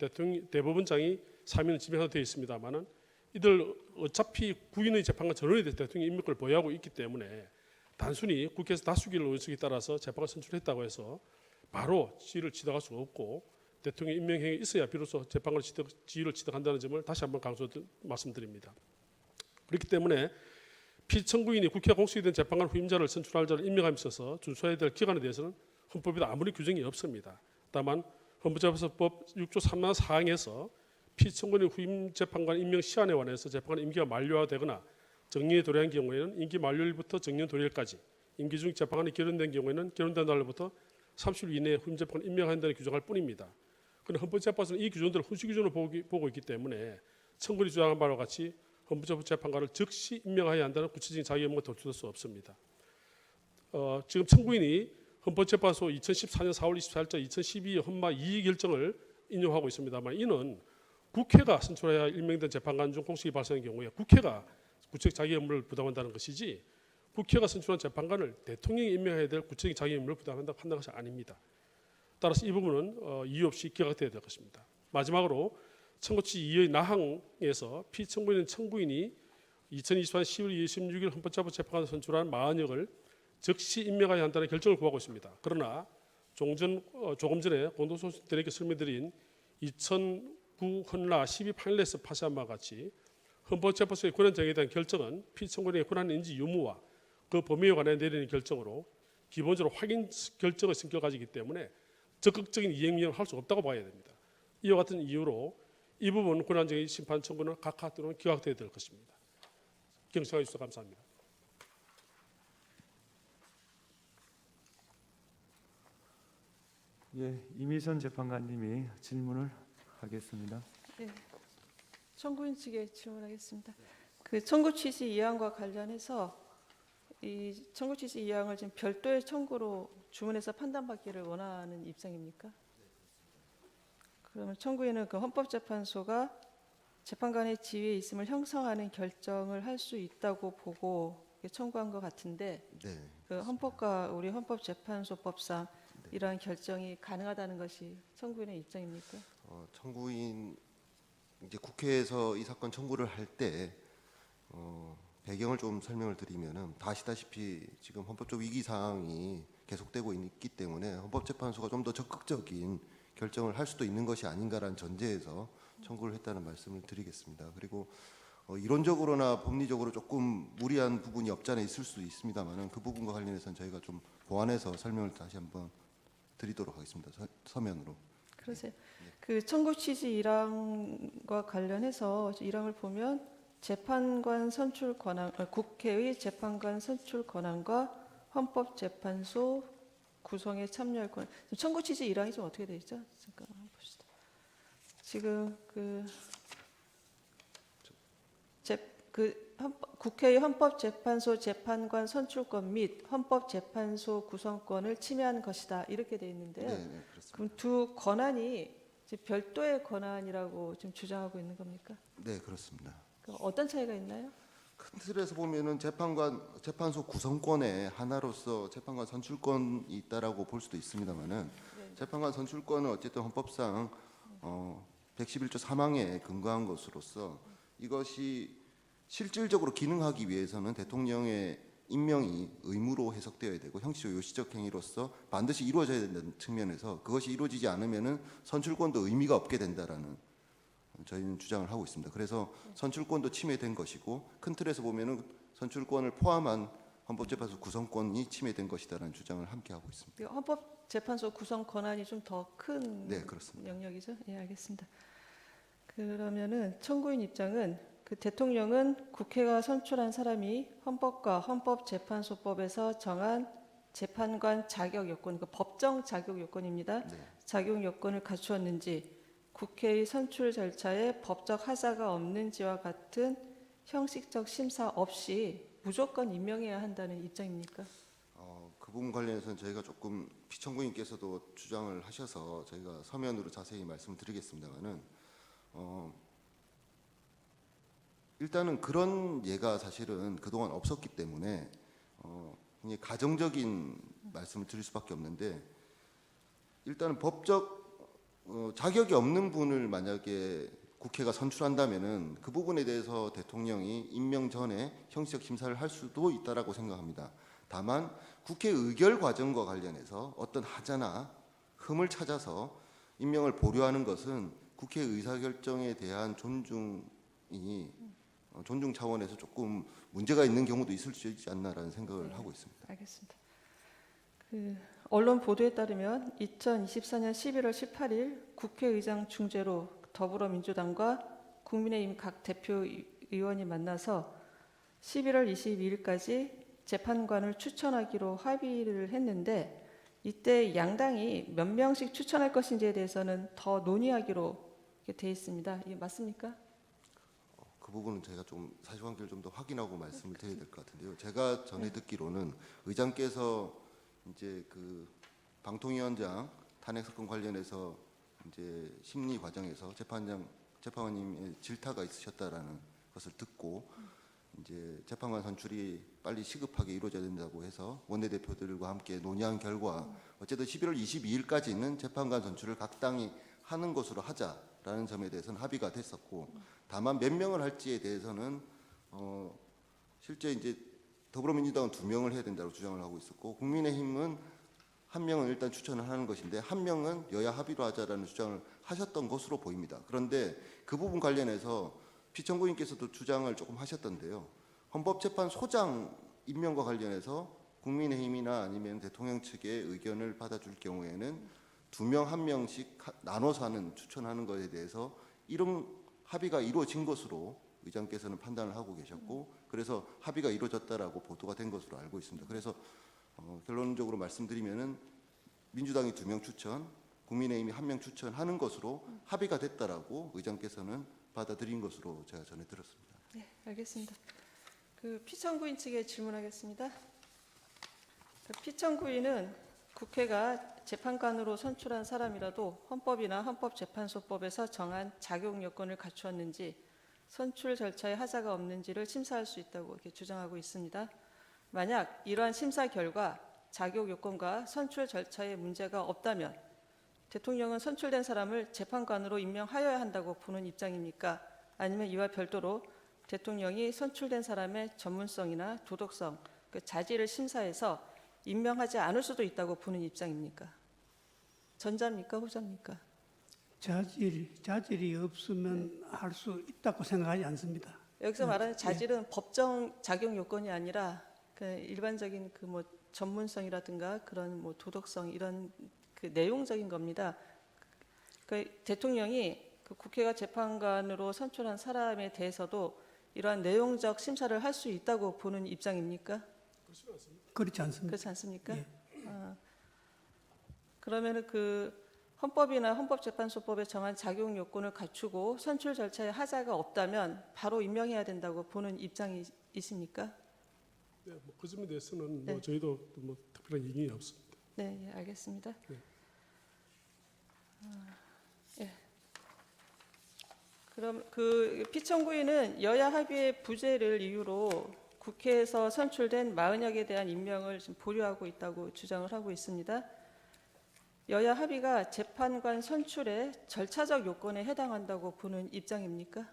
대법원장이 3인을 지명하도록 되어 있습니다만은 이들 어차피 구인의 재판관 전원에 대해서 대통령이 임명권을 보유하고 있기 때문에 단순히 국회에서 다수결 의석에 따라서 재판관 선출했다고 해서 바로 지위를 취득할 수가 없고 대통령 임명행위 있어야 비로소 재판관 지위를 취득한다는 점을 다시 한번 말씀드립니다. 그렇기 때문에 피청구인이 국회가 공식이 된 재판관 후임자를 선출할 자를 임명함에 있어서 준수해야 될 기간에 대해서는 헌법에도 아무리 규정이 없습니다. 다만 헌법재판소법 6조 3만 4항에서 피청구인의 후임 재판관 임명 시한에 관해서 재판관 임기가 만료되거나 정년에 도래한 경우에는 임기 만료일부터 정년 도래일까지, 임기 중 재판관이 결연된 경우에는 결연된 날로부터 30일 이내에 후임 재판관 임명한다는 규정할 뿐입니다. 그런데 헌법재판소는 이 규정들을 훈시 기준으로 보고 있기 때문에 청구인이 주장한 바와 같이 헌법재판소 재판관을 즉시 임명해야 한다는 구체적인 자기 의무가 덜 수 없습니다. 지금 청구인이 헌법재판소 2014년 4월 24일자 2012 헌마 2 결정을 인용하고 있습니다만 이는 국회가 선출해야 임명된 재판관 중 공식이 발생한 경우에 국회가 구체적 자기 의무를 부담한다는 것이지 국회가 선출한 재판관을 대통령이 임명해야 될 구체적인 자기 의무를 부담한다고 판단한 것이 아닙니다. 따라서 이 부분은 이유 없이 기각되어야 될 것입니다. 마지막으로 청구치 2의 나항에서 피청구인은 청구인이 2024년 10월 26일 헌법재판소 재판관을 선출한 마흔역을 즉시 임명해야 한다는 결정을 구하고 있습니다. 그러나 조금 전에 공동소수들에게 설명드린 2009 헌라 12 판례에서 파시한 바와 같이 헌법재판소의 권한쟁의에 대한 결정은 피청구인의 권한인지 유무와 그 범위에 관해 내리는 결정으로 기본적으로 확인 결정의 성격을 가지기 때문에 적극적인 이행명을 할 수 없다고 봐야 됩니다. 이와 같은 이유로 이 부분 권한쟁의 심판 청구는 각하 또는 기각되어야 될 것입니다. 경청해 주셔서 감사합니다. 예, 이미선 재판관님이 질문을 하겠습니다. 네, 청구인 측에 질문하겠습니다. 그 청구 취지 이항과 관련해서 이 청구 취지 이항을 지금 별도의 청구로 주문해서 판단받기를 원하는 입장입니까? 그러면 청구인은 그 헌법재판소가 재판관의 지위에 있음을 형성하는 결정을 할 수 있다고 보고 청구한 것 같은데 네. 그 헌법과 우리 헌법재판소법상 이러한 결정이 가능하다는 것이 청구인의 입장입니까? 청구인 이제 국회에서 이 사건 청구를 할 때 배경을 좀 설명을 드리면은 다 아시다시피 지금 헌법적 위기 상황이 계속되고 있기 때문에 헌법재판소가 좀 더 적극적인 결정을 할 수도 있는 것이 아닌가라는 전제에서 청구를 했다는 말씀을 드리겠습니다. 그리고 이론적으로나 법리적으로 조금 무리한 부분이 없지 않아 있을 수도 있습니다만은 그 부분과 관련해서는 저희가 좀 보완해서 설명을 다시 한번 드리도록 하겠습니다. 서면으로. 그러세요. 그 청구 취지 일항과 관련해서 일항을 보면 재판관 선출 권한, 국회의 재판관 선출 권한과 헌법재판소 구성에 참여할 권한. 청구 취지 일항이 좀 어떻게 돼 있죠? 잠깐만 한번 봅시다. 지금 국회의 헌법재판소 재판관 선출권 및 헌법재판소 구성권을 침해한 것이다 이렇게 돼 있는데요. 네, 그렇습니다. 그럼 두 권한이 지금 별도의 권한이라고 지금 주장하고 있는 겁니까? 네, 그렇습니다. 그럼 어떤 차이가 있나요? 큰 틀에서 보면은 재판소 구성권의 하나로서 재판관 선출권이 있다라고 볼 수도 있습니다만은 재판관 선출권은 어쨌든 헌법상 111조 3항에 근거한 것으로서 이것이 실질적으로 기능하기 위해서는 대통령의 임명이 의무로 해석되어야 되고 형식적 요시적 행위로서 반드시 이루어져야 된다는 측면에서 그것이 이루어지지 않으면은 선출권도 의미가 없게 된다라는 저희는 주장을 하고 있습니다. 그래서 선출권도 침해된 것이고 큰 틀에서 보면은 선출권을 포함한 헌법재판소 구성권이 침해된 것이다라는 주장을 함께 하고 있습니다. 헌법재판소 구성 권한이 좀 더 큰 네, 그렇습니다. 영역이죠? 예, 알겠습니다. 그러면은 청구인 입장은 그 대통령은 국회가 선출한 사람이 헌법과 헌법재판소법에서 정한 재판관 자격 요건, 그 법정 자격 요건입니다. 네. 자격 요건을 갖추었는지, 국회의 선출 절차에 법적 하자가 없는지와 같은 형식적 심사 없이 무조건 임명해야 한다는 입장입니까? 그 부분 관련해서는 저희가 조금 피청구인께서도 주장을 하셔서 저희가 서면으로 자세히 말씀드리겠습니다만은 일단은 그런 예가 사실은 그동안 없었기 때문에 굉장히 가정적인 말씀을 드릴 수밖에 없는데 일단은 법적 자격이 없는 분을 만약에 국회가 선출한다면은 그 부분에 대해서 대통령이 임명 전에 형식적 심사를 할 수도 있다라고 생각합니다. 다만 국회 의결 과정과 관련해서 어떤 하자나 흠을 찾아서 임명을 보류하는 것은 국회 의사결정에 대한 존중 차원에서 조금 문제가 있는 경우도 있을 수 있지 않나라는 생각을 하고 있습니다. 알겠습니다. 그 언론 보도에 따르면 2024년 11월 18일 국회의장 중재로 더불어민주당과 국민의힘 각 대표 의원이 만나서 11월 22일까지 재판관을 추천하기로 합의를 했는데 이때 양당이 몇 명씩 추천할 것인지에 대해서는 더 논의하기로 돼 있습니다. 이게 맞습니까? 그 부분은 제가 좀 사실관계를 좀 더 확인하고 말씀을 드려야 될 것 같은데요. 제가 전에 듣기로는 의장께서 이제 그 방통위원장 탄핵 사건 관련해서 이제 심리 과정에서 재판관님의 질타가 있으셨다라는 것을 듣고 이제 재판관 선출이 빨리 시급하게 이루어져야 된다고 해서 원내대표들과 함께 논의한 결과 어쨌든 11월 22일까지는 재판관 선출을 각 당이 하는 것으로 하자라는 점에 대해서는 합의가 됐었고 다만 몇 명을 할지에 대해서는 실제 이제 더불어민주당은 2명을 해야 된다고 주장을 하고 있었고 국민의힘은 1명은 일단 추천을 하는 것인데 1명은 여야 합의로 하자라는 주장을 하셨던 것으로 보입니다. 그런데 그 부분 관련해서 피청구인께서도 주장을 조금 하셨던데요. 헌법재판소장 임명과 관련해서 국민의힘이나 아니면 대통령 측의 의견을 받아줄 경우에는 두 명 한 명씩 나눠서 하는 추천하는 것에 대해서 이런 합의가 이루어진 것으로 의장께서는 판단을 하고 계셨고 그래서 합의가 이루어졌다라고 보도가 된 것으로 알고 있습니다. 그래서 결론적으로 말씀드리면은 민주당이 2명 추천, 국민의힘이 1명 추천하는 것으로 합의가 됐다라고 의장께서는 받아들인 것으로 제가 전해 들었습니다. 네, 알겠습니다. 그 피청구인 측에 질문하겠습니다. 그 피청구인은 국회가 재판관으로 선출한 사람이라도 헌법이나 헌법재판소법에서 정한 자격 요건을 갖추었는지 선출 절차에 하자가 없는지를 심사할 수 있다고 이렇게 주장하고 있습니다. 만약 이러한 심사 결과 자격 요건과 선출 절차에 문제가 없다면 대통령은 선출된 사람을 재판관으로 임명하여야 한다고 보는 입장입니까? 아니면 이와 별도로 대통령이 선출된 사람의 전문성이나 도덕성, 그 자질을 심사해서 임명하지 않을 수도 있다고 보는 입장입니까? 전자입니까? 후자입니까? 자질이 없으면 할 수 있다고 생각하지 않습니다. 여기서 말하는 자질은 법정 자격 요건이 아니라 그 일반적인 그 뭐 전문성이라든가 그런 뭐 도덕성 이런 그 내용적인 겁니다. 그 대통령이 그 국회가 재판관으로 선출한 사람에 대해서도 이러한 내용적 심사를 할 수 있다고 보는 입장입니까? 그렇지 않습니다. 그렇지 않습니까? 예. 그러면은 그 헌법이나 헌법재판소법에 정한 자격 요건을 갖추고 선출 절차에 하자가 없다면 바로 임명해야 된다고 보는 입장이십니까? 네, 그 점에 대해서는 네. 뭐 저희도 뭐 특별한 이견이 없습니다. 네, 예, 알겠습니다. 네. 예. 그럼 그 피청구인은 여야 합의의 부재를 이유로 국회에서 선출된 40여 대한 임명을 지금 보류하고 있다고 주장을 하고 있습니다. 여야 합의가 재판관 선출의 절차적 요건에 해당한다고 보는 입장입니까?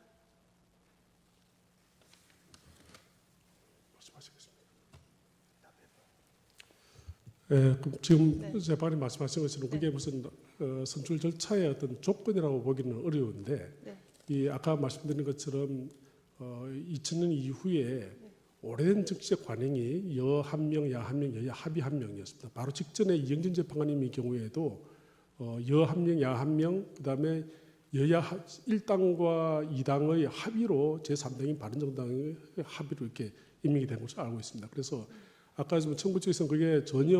말씀하시겠습니다. 예, 그럼 지금 네. 재판이 말씀하신 것처럼 그게 무슨 선출 절차의 어떤 조건이라고 보기는 어려운데 네. 이 아까 말씀드린 것처럼 2000년 이후에 오래된 정치적 관행이 여 한 명, 야 한 명, 여야 합의 한 명이었습니다. 바로 직전에 이영진 재판관님의 경우에도 여 한 명, 야 한 명, 그다음에 여야 1당과 2당의 합의로 제3당인 바른정당의 합의로 이렇게 임명이 된 것으로 알고 있습니다. 그래서 아까 청구 측에서는 그게 전혀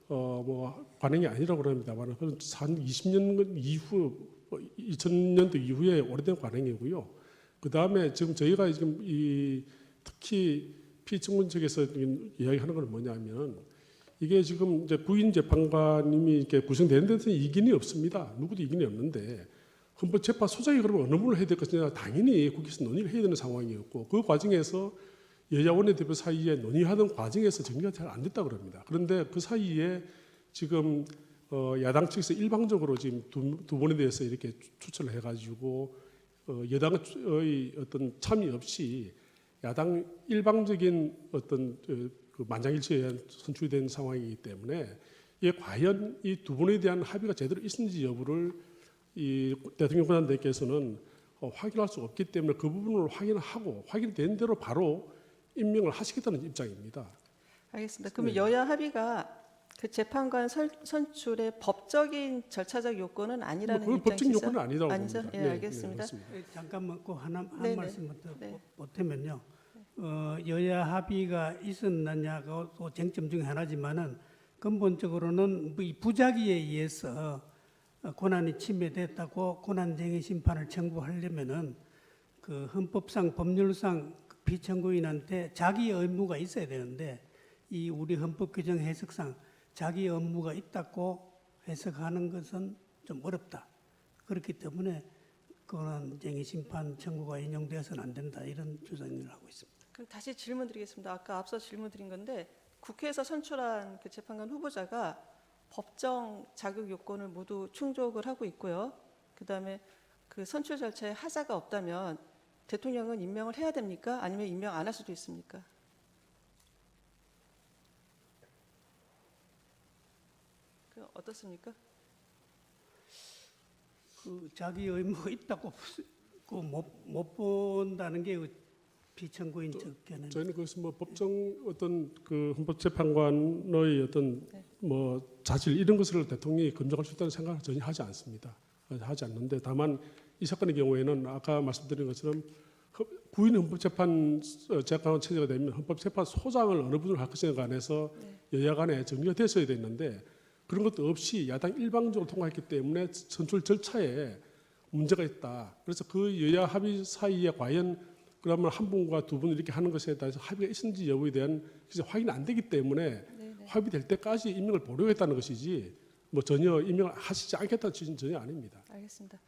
뭐 관행이 아니라고 합니다만 한 20년 이후 2000년도 이후에 오래된 관행이고요. 그다음에 지금 저희가 지금 이 특히 피청구 측에서 이야기하는 건 뭐냐면 이게 지금 이제 구인 재판관님이 이렇게 구성되는 데서 이견이 없습니다. 누구도 이견이 없는데 헌법재판소장이 그러면 어느 분을 해야 될 것이냐 당연히 국회에서 논의를 해야 되는 상황이었고 그 과정에서 여야 원내대표 사이에 논의하던 과정에서 정리가 잘 안 됐다 그럽니다. 그런데 그 사이에 지금 야당 측에서 일방적으로 지금 두 번에 대해서 이렇게 추천을 해가지고 여당의 어떤 참여 없이 야당 일방적인 어떤 그 만장일치에 의한 선출된 상황이기 때문에 이게 과연 이 두 분에 대한 합의가 제대로 있는지 여부를 이 대통령 권한대행께서는 확인할 수 없기 때문에 그 부분을 확인하고 확인된 대로 바로 임명을 하시겠다는 입장입니다. 알겠습니다. 그러면 여야 합의가 그 재판관 선출의 법적인 절차적 요건은 아니라는 그 법적 입장이시죠? 요건은 아니라고 아니죠? 봅니다. 예, 네, 알겠습니다. 네, 그렇습니다. 잠깐만 꼭 한 네네. 말씀 더 네. 보태면요. 여야 합의가 있었느냐가 또 쟁점 중에 하나지만은 근본적으로는 이 부작위에 의해서 권한이 침해됐다고 권한쟁의 심판을 청구하려면은 그 헌법상 법률상 피청구인한테 자기 의무가 있어야 되는데 이 우리 헌법 규정 해석상 자기 의무가 있다고 해석하는 것은 좀 어렵다. 그렇기 때문에 권한쟁의 심판 청구가 인용되어서는 안 된다 이런 주장을 하고 있습니다. 그럼 다시 질문드리겠습니다. 아까 앞서 질문드린 건데 국회에서 선출한 그 재판관 후보자가 법정 자격 요건을 모두 충족을 하고 있고요. 그다음에 그 선출 절차에 하자가 없다면 대통령은 임명을 해야 됩니까? 아니면 임명 안 할 수도 있습니까? 그 어떻습니까? 그 자기 의무가 있다고 그 못 본다는 게 피청구인 측에는 저희는 그것은 뭐 법정 어떤 그 헌법재판관의 어떤 네. 뭐 자질 이런 것을 대통령이 검증할 수 있다는 생각을 전혀 하지 않습니다. 하지 않는데 다만 이 사건의 경우에는 아까 말씀드린 것처럼 구인 헌법재판 재판 체제가 되면 헌법재판소장을 어느 분을 할 것인가 관해서 여야 간에 정리가 됐어야 됐는데 그런 것도 없이 야당 일방적으로 통과했기 때문에 선출 절차에 문제가 있다. 그래서 그 여야 합의 사이에 과연 그러면 한 분과 두 분 이렇게 하는 것에 대해서 합의가 있는지 여부에 대한 확인이 안 되기 때문에 합의될 때까지 임명을 보류했다는 것이지 뭐 전혀 임명을 하시지 않겠다는 취지는 전혀 아닙니다. 알겠습니다.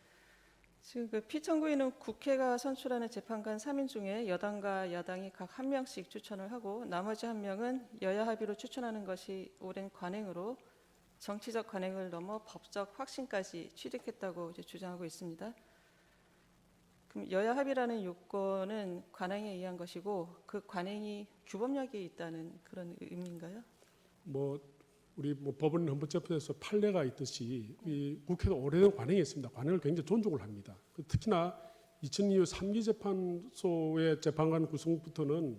지금 그 피청구인은 국회가 선출하는 재판관 3인 중에 여당과 야당이 각 1명씩 추천을 하고 나머지 1명은 여야 합의로 추천하는 것이 오랜 관행으로 정치적 관행을 넘어 법적 확신까지 취득했다고 이제 주장하고 있습니다. 그럼 여야 합의라는 요건은 관행에 의한 것이고 그 관행이 규범력이 있다는 그런 의미인가요? 뭐 우리 뭐 법원 헌법재판에서 판례가 있듯이 이 국회가 오래된 관행이 있습니다. 관행을 굉장히 존중을 합니다. 특히나 2002 3기 재판소의 재판관 구성부터는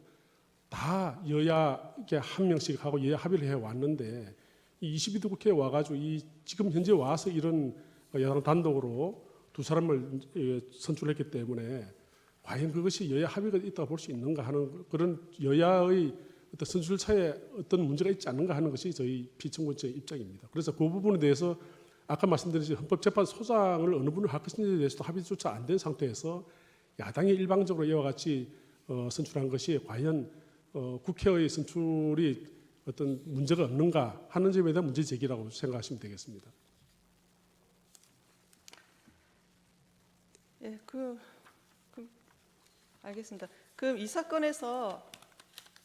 다 여야 이렇게 1명씩 하고 여야 합의를 해 왔는데 이 22대 국회에 와가지고 이 지금 현재 와서 이런 야당 단독으로 두 사람을 선출했기 때문에 과연 그것이 여야 합의가 있다고 볼 수 있는가 하는 그런 여야의 어떤 선출차에 어떤 문제가 있지 않는가 하는 것이 저희 피청구인의 입장입니다. 그래서 그 부분에 대해서 아까 말씀드린 헌법재판소장을 어느 분을 할 것인지에 대해서도 합의조차 안 된 상태에서 야당이 일방적으로 이와 같이 선출한 것이 과연 국회의 선출이 어떤 문제가 없는가 하는 점에 대한 문제 제기라고 생각하시면 되겠습니다. 예, 알겠습니다. 그럼 이 사건에서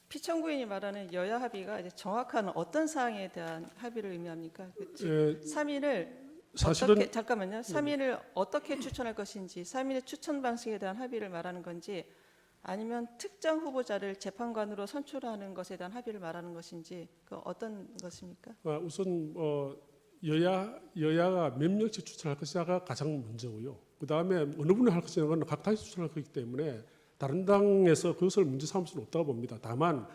피청구인이 말하는 여야 합의가 이제 정확한 어떤 사항에 대한 합의를 의미합니까? 그 3인을 사실은 어떻게, 잠깐만요. 3인을 어떻게 추천할 것인지, 3인의 추천 방식에 대한 합의를 말하는 건지, 아니면 특정 후보자를 재판관으로 선출하는 것에 대한 합의를 말하는 것인지, 그 어떤 것입니까? 우선 여야가 몇 명씩 추천할 것이냐가 가장 문제고요. 그 다음에 어느 분을 할 것이냐는 각 당이 추천할 거기 때문에 다른 당에서 그것을 문제 삼을 수는 없다고 봅니다. 다만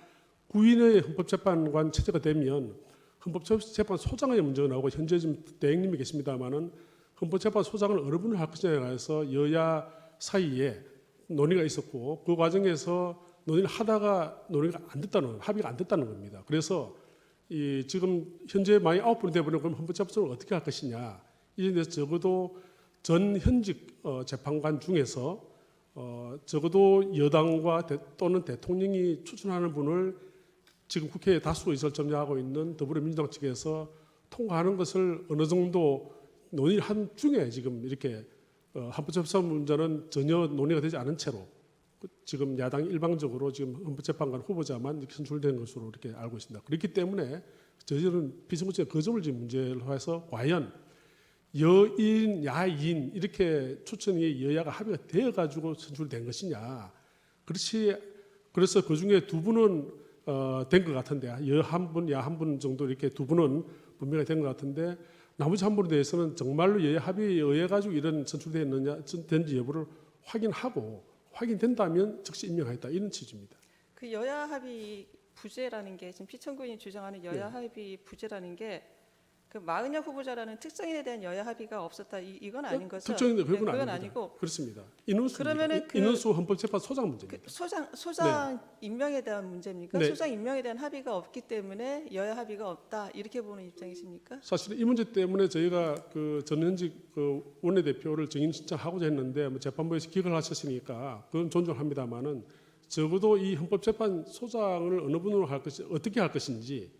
구인의 헌법재판관 체제가 되면 헌법재판소장의 문제가 나오고 현재 지금 대행님이 계십니다만은 헌법재판소장을 어느 분을 할 것이냐에 관해서 여야 사이에 논의가 있었고 그 과정에서 논의를 하다가 논의가 안 됐다는 합의가 안 됐다는 겁니다. 그래서 이 지금 현재 만약 9분이 되어버리면 그럼 헌법재판소를 어떻게 할 것이냐 이에 대해서 적어도 전 현직 재판관 중에서 적어도 여당과 또는 대통령이 추천하는 분을 지금 국회에 다수 의석을 점유하고 있는 더불어민주당 측에서 통과하는 것을 어느 정도 논의를 한 중에 지금 이렇게 헌법재판 문제는 전혀 논의가 되지 않은 채로 지금 야당이 일방적으로 지금 헌법재판관 후보자만 이렇게 선출된 것으로 이렇게 알고 있습니다. 그렇기 때문에 저희들은 비선거제 그 점을 지금 문제로 해서 과연 여인, 야인 이렇게 추천이 여야가 합의가 되어 가지고 선출된 것이냐. 그래서 그 중에 두 분은 된 것 같은데 여 한 분, 야 한 분 정도 이렇게 두 분은 분명히 된 것 같은데 나머지 한 분에 대해서는 정말로 여야 합의에 의해 가지고 이런 선출되었느냐, 된지 여부를 확인하고 확인된다면 즉시 임명하겠다 이런 취지입니다. 그 여야 합의 부재라는 게 지금 피청구인이 주장하는 여야 합의 부재라는 게 그 마은혁 후보자라는 특정인에 대한 여야 합의가 없었다 이건 아닌 거죠? 특정인데 그건 그건 아닙니다. 아니고 그렇습니다. 인원수 그러면은 인원수 헌법재판소장 문제입니다. 그 소장 임명에 대한 문제입니까? 네. 소장 임명에 대한 합의가 없기 때문에 여야 합의가 없다 이렇게 보는 입장이십니까? 사실 이 문제 때문에 저희가 그 전현직 그 원내대표를 정인 신청하고자 했는데 뭐 재판부에서 기각을 하셨으니까 그건 존중합니다만은 적어도 이 헌법재판소장을 어느 분으로 할 것이 어떻게 할 것인지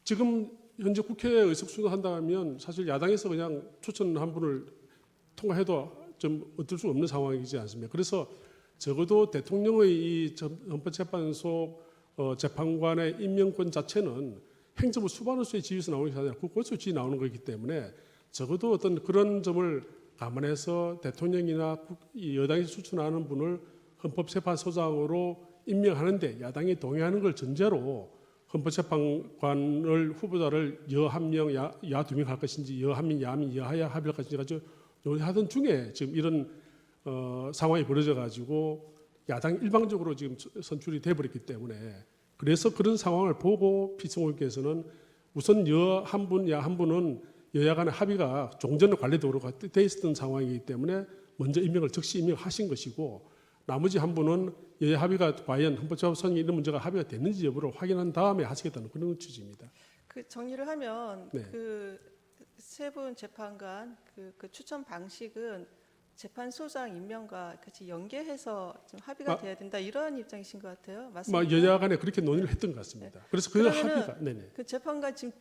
지금 현재 국회에 의석수도 한다면 사실 야당에서 그냥 추천 한 분을 통과해도 좀 어쩔 수 없는 상황이지 않습니까? 그래서 적어도 대통령의 이 헌법재판소 재판관의 임명권 자체는 행정부 수반으로서의 지위에서 나오는 게 아니라 국고에서 지위 나오는 거기 때문에 적어도 어떤 그런 점을 감안해서 대통령이나 여당에서 추천하는 분을 헌법재판소장으로 임명하는데 야당이 동의하는 걸 전제로 헌법재판관을 후보자를 여 한 명, 야 두 명 할 것인지 여 한 명, 야 한 명, 여하야 합의할 것인지 가지고 논의하던 중에 지금 이런 상황이 벌어져 가지고 야당 일방적으로 지금 선출이 돼버렸기 때문에 그래서 그런 상황을 보고 피청구인께서는 우선 여 한 분, 야 한 분은 여야 간의 합의가 종전 관리도로 돼 있었던 상황이기 때문에 먼저 임명을 즉시 임명하신 것이고 나머지 한 분은 여야 합의가 과연 헌법재판소 선이 이런 문제가 합의가 됐는지 여부를 확인한 다음에 하시겠다는 그런 취지입니다. 그 정리를 하면 네. 그 세 분 재판관 그 추천 방식은 재판소장 임명과 같이 연계해서 좀 합의가 돼야 된다 이런 입장이신 것 같아요. 맞습니까? 여야 간에 그렇게 논의를 했던 것 같습니다. 그래서 그 그러면은 합의가 네네. 그 재판관 지금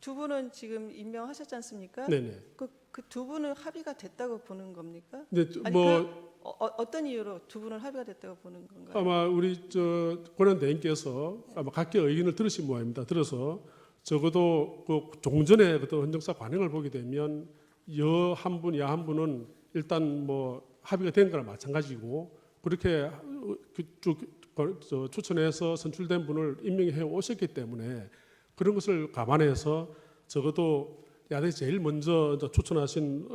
두 분은 지금 임명하셨지 않습니까? 네네. 그 두 분은 합의가 됐다고 보는 겁니까? 네, 아니, 어떤 이유로 두 분은 합의가 됐다고 보는 건가요? 아마 우리 권한 대행께서 아마 각계 의견을 들으신 모양입니다. 들어서 적어도 그 종전의 어떤 헌정사 관행을 보게 되면 여 한 분, 야 한 분은 일단 뭐 합의가 된 거나 마찬가지고 그렇게 추천해서 선출된 분을 임명해 오셨기 때문에 그런 것을 감안해서 적어도 야당이 제일 먼저 추천하신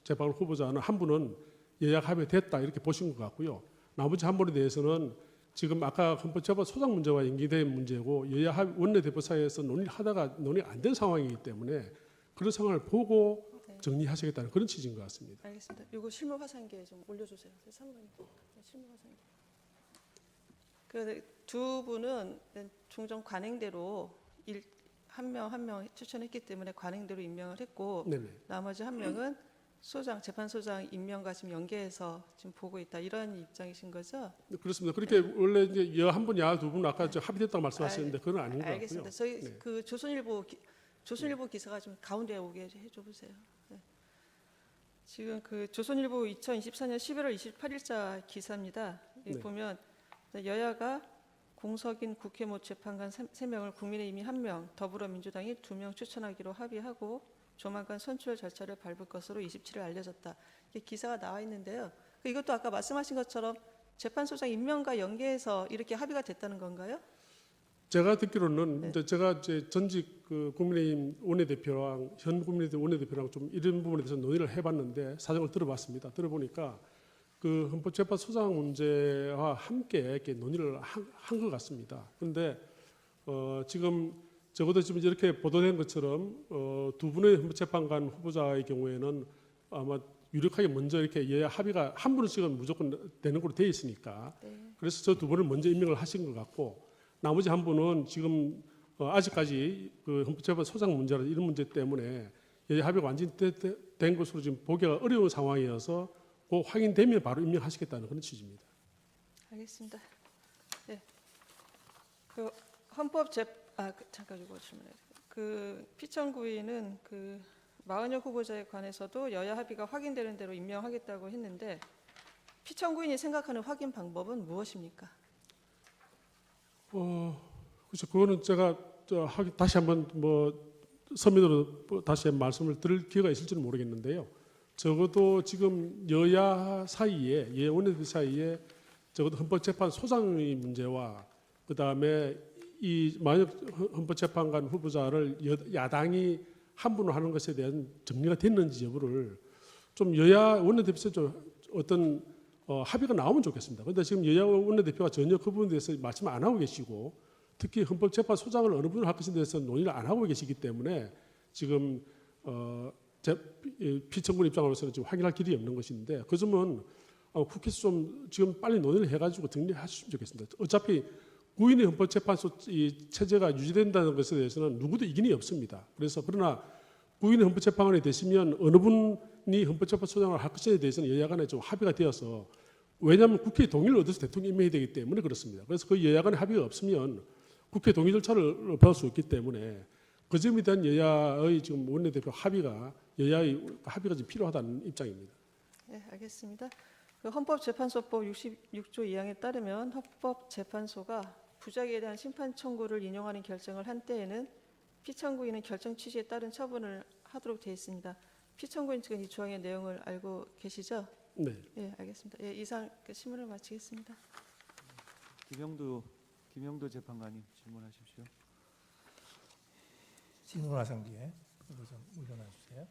재판 후보자는 한 분은 여야 합의됐다 이렇게 보신 것 같고요. 나머지 한 분에 대해서는 지금 아까 헌법재판 소장 문제와 연계된 문제고 여야 원내대표 사이에서 논의를 하다가 논의가 안 된 상황이기 때문에 그런 상황을 보고 정리하시겠다는 그런 취지인 것 같습니다. 알겠습니다. 이거 실무 화상기에 좀 올려주세요. 3번님 실무 화상기. 그 두 분은 종전 관행대로 한 명 추천했기 때문에 관행대로 임명을 했고 네네. 나머지 한 명은 재판소장 임명과 지금 연계해서 지금 보고 있다 이런 입장이신 거죠? 그렇습니다. 그렇게 원래 이제 여 한 분, 야 두 분 아까 합의됐다고 말씀하셨는데 그건 아닌 것 같고요. 알겠습니다. 저희 네. 그 조선일보 기사가 좀 가운데 오게 해줘 보세요. 네. 지금 그 조선일보 2024년 11월 28일자 기사입니다. 여기 네. 보면 여야가 공석인 국회모 재판관 3명을 국민의힘이 1명, 더불어민주당이 2명 추천하기로 합의하고 조만간 선출 절차를 밟을 것으로 27일 알려졌다. 이게 기사가 나와 있는데요. 이것도 아까 말씀하신 것처럼 재판소장 임명과 연계해서 이렇게 합의가 됐다는 건가요? 제가 듣기로는 이제 제가 전직 그 국민의힘 원내대표랑 현 국민의힘 원내대표랑 좀 이런 부분에 대해서 논의를 해봤는데 사정을 들어봤습니다. 들어보니까 그 헌법재판소장 문제와 함께 이렇게 논의를 한 것 같습니다. 그런데 지금 적어도 지금 이렇게 보도된 것처럼 두 분의 헌법재판관 후보자의 경우에는 아마 유력하게 먼저 이렇게 여야 합의가 한 분은 지금 무조건 되는 걸로 되어 있으니까 그래서 저 두 분을 먼저 임명을 하신 것 같고 나머지 한 분은 지금 아직까지 그 헌법재판 소장 문제나 이런 문제 때문에 여야 합의가 완전히 된 것으로 지금 보기가 어려운 상황이어서 그 확인되면 바로 임명하시겠다는 그런 취지입니다. 알겠습니다. 네. 그 잠깐 이거 질문해요. 그 피청구인은 그 마은혁 후보자에 관해서도 여야 합의가 확인되는 대로 임명하겠다고 했는데 피청구인이 생각하는 확인 방법은 무엇입니까? 그래서 그거는 제가 다시 한번 서면으로 다시 말씀을 드릴 기회가 있을지는 모르겠는데요. 적어도 지금 여야 사이에 원내대표 사이에 적어도 헌법재판 소장의 문제와 그 다음에 이 만약 헌법재판관 후보자를 야당이 한 분으로 하는 것에 대한 정리가 됐는지 여부를 좀 여야 원내대표에서 좀 어떤 합의가 나오면 좋겠습니다. 그런데 지금 여야 원내대표가 전혀 그 부분에 대해서 말씀 안 하고 계시고 특히 헌법재판 소장을 어느 분을 할 것에 대해서 논의를 안 하고 계시기 때문에 지금 피청군 입장으로서는 지금 확인할 길이 없는 것인데 그 점은 국회에서 좀 지금 빨리 논의를 해가지고 정리하셨으면 좋겠습니다. 어차피 구인의 헌법재판소 이 체제가 유지된다는 것에 대해서는 누구도 이견이 없습니다. 그래서 그러나 구인의 헌법재판관이 되시면 어느 분이 헌법재판소장을 할 것에 대해서는 여야 간에 좀 합의가 되어서 왜냐하면 국회의 동의를 얻어서 대통령이 임명해야 되기 때문에 그렇습니다. 그래서 그 여야 간의 합의가 없으면 국회 동의 절차를 받을 수 없기 때문에 그 점에 대한 여야의 지금 원내대표 여야의 합의가 좀 필요하다는 입장입니다. 네, 알겠습니다. 그 헌법재판소법 66조 2항에 따르면 헌법재판소가 부작위에 대한 심판 청구를 인용하는 결정을 한 때에는 피청구인은 결정 취지에 따른 처분을 하도록 되어 있습니다. 피청구인 측은 이 조항의 내용을 알고 계시죠? 네. 네, 알겠습니다. 예, 이상 신문을 마치겠습니다. 김영도 재판관님 질문하십시오. 질문 화상기에 이거 좀 물러나 주세요.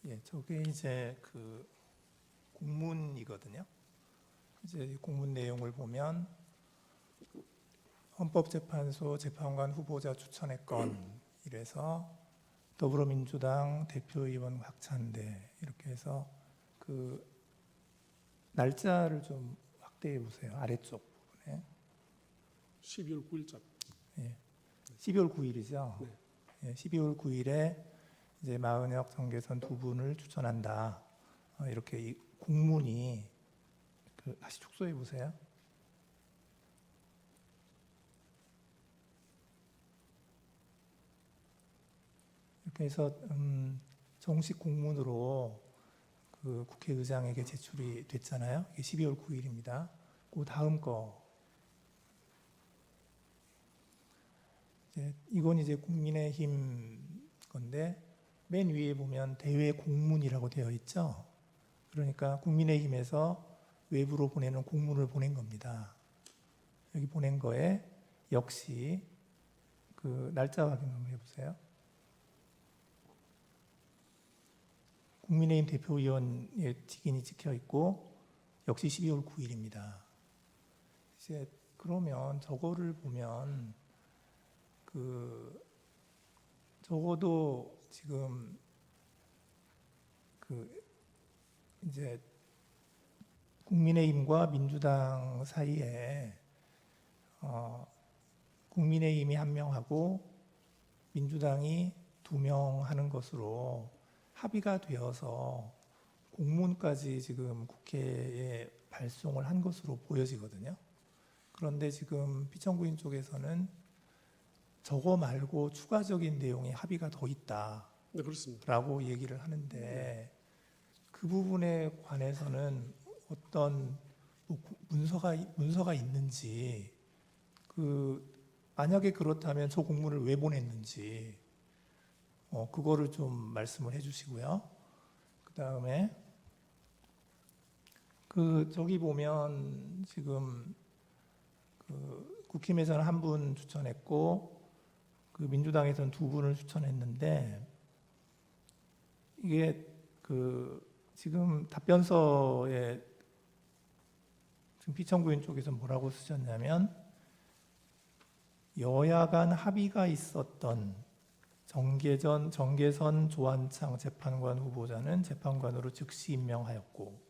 예, 저게 이제 그 공문이거든요. 이제 이 공문 내용을 보면 헌법재판소 재판관 후보자 추천의 건 이래서 더불어민주당 대표의원 박찬대 이렇게 해서 그 날짜를 좀 확대해 보세요. 아래쪽 부분에 12월 9일자. 12월 9일이죠. 네. 예, 12월 9일에 이제 마은혁, 정계선 두 분을 추천한다. 이렇게 이 공문이 다시 축소해 보세요. 이렇게 해서 정식 공문으로 그 국회의장에게 제출이 됐잖아요. 이게 12월 9일입니다. 그 다음 거 이건 이제 국민의힘 건데 맨 위에 보면 대외 공문이라고 되어 있죠. 그러니까 국민의힘에서 외부로 보내는 공문을 보낸 겁니다. 여기 보낸 거에 역시 그 날짜 확인 한번 해보세요. 국민의힘 대표위원의 직인이 찍혀 있고 역시 12월 9일입니다. 이제 그러면 저거를 보면 그 적어도 지금 그 이제 국민의힘과 민주당 사이에 국민의힘이 1명하고 민주당이 2명 하는 것으로 합의가 되어서 공문까지 지금 국회에 발송을 한 것으로 보여지거든요. 그런데 지금 피청구인 쪽에서는 저거 말고 추가적인 내용이 합의가 더 있다라고 네, 그렇습니다. 얘기를 하는데 그 부분에 관해서는 어떤 뭐 문서가 있는지 만약에 그렇다면 저 공문을 왜 보냈는지 그거를 좀 말씀을 해주시고요. 그 다음에 저기 보면 지금 국힘에서는 1분 추천했고 민주당에서는 2분을 추천했는데 이게 지금 답변서에 지금 피청구인 쪽에서 뭐라고 쓰셨냐면 여야 간 합의가 있었던 정계선 조한창 재판관 후보자는 재판관으로 즉시 임명하였고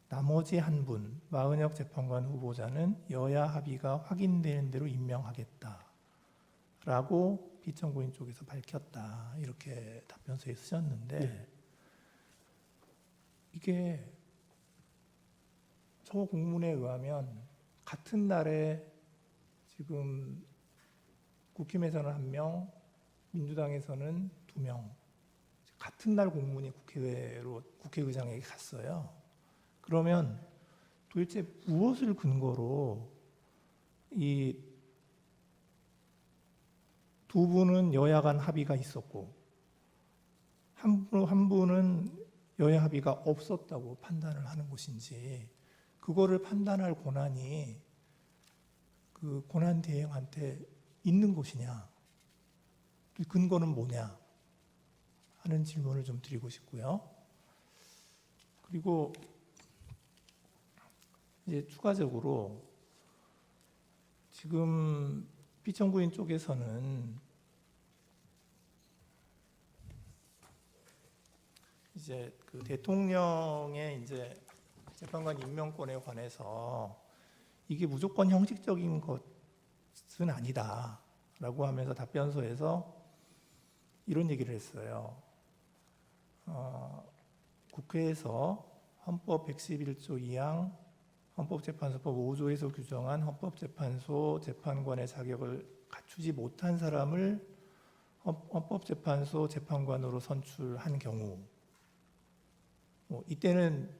나머지 1분 마은혁 재판관 후보자는 여야 합의가 확인되는 대로 임명하겠다라고 피청구인 쪽에서 밝혔다 이렇게 답변서에 쓰셨는데 네. 이게 저 공문에 의하면 같은 날에 지금 국힘에서는 1명, 민주당에서는 2명 같은 날 공문이 국회의장에게 갔어요. 그러면 도대체 무엇을 근거로 이 두 분은 여야 간 합의가 있었고 한 분은 여야 합의가 없었다고 판단을 하는 것인지 그거를 판단할 권한이 그 권한 대행한테 있는 것이냐, 근거는 뭐냐 하는 질문을 좀 드리고 싶고요. 그리고 이제 추가적으로 지금 피청구인 쪽에서는 이제 그 대통령의 이제 재판관 임명권에 관해서 이게 무조건 형식적인 것은 아니다라고 하면서 답변서에서 이런 얘기를 했어요. 국회에서 헌법 111조 2항 헌법재판소법 5조에서 규정한 헌법재판소 재판관의 자격을 갖추지 못한 사람을 헌법재판소 재판관으로 선출한 경우 이때는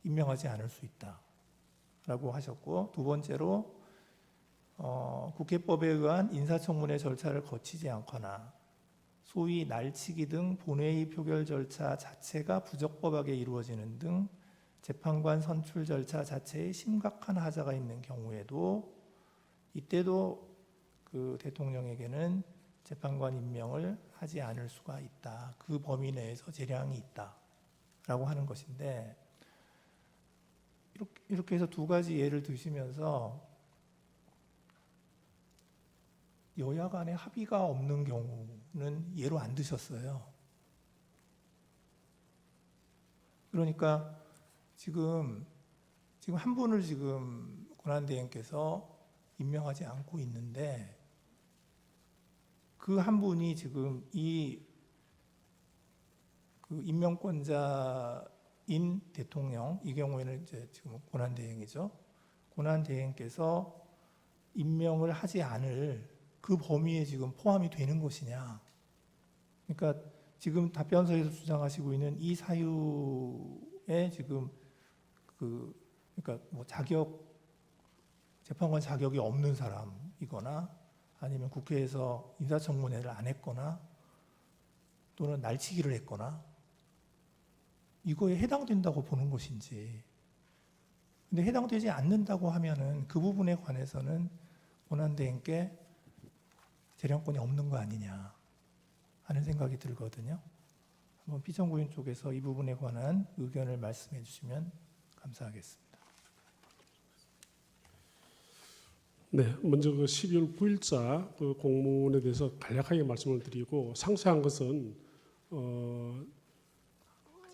임명하지 않을 수 있다라고 하셨고 두 번째로 국회법에 의한 인사청문회 절차를 거치지 않거나 소위 날치기 등 본회의 표결 절차 자체가 부적법하게 이루어지는 등 재판관 선출 절차 자체에 심각한 하자가 있는 경우에도 이때도 그 대통령에게는 재판관 임명을 하지 않을 수가 있다. 그 범위 내에서 재량이 있다라고 하는 것인데 이렇게 해서 두 가지 예를 드시면서 여야 간에 합의가 없는 경우는 예로 안 드셨어요. 그러니까 지금 한 분을 지금 권한대행께서 임명하지 않고 있는데 그 한 분이 지금 그 임명권자인 대통령, 이 경우에는 이제 지금 권한대행이죠. 권한대행께서 임명을 하지 않을 그 범위에 지금 포함이 되는 것이냐. 그러니까 지금 답변서에서 주장하시고 있는 이 사유에 지금 그러니까 뭐 재판관 자격이 없는 사람이거나 아니면 국회에서 인사청문회를 안 했거나 또는 날치기를 했거나 이거에 해당된다고 보는 것인지. 근데 해당되지 않는다고 하면은 그 부분에 관해서는 권한대행께 재량권이 없는 거 아니냐 하는 생각이 들거든요. 한번 피청구인 쪽에서 이 부분에 관한 의견을 말씀해 주시면 감사하겠습니다. 네, 먼저 그 12월 9일자 그 공문에 대해서 간략하게 말씀을 드리고 상세한 것은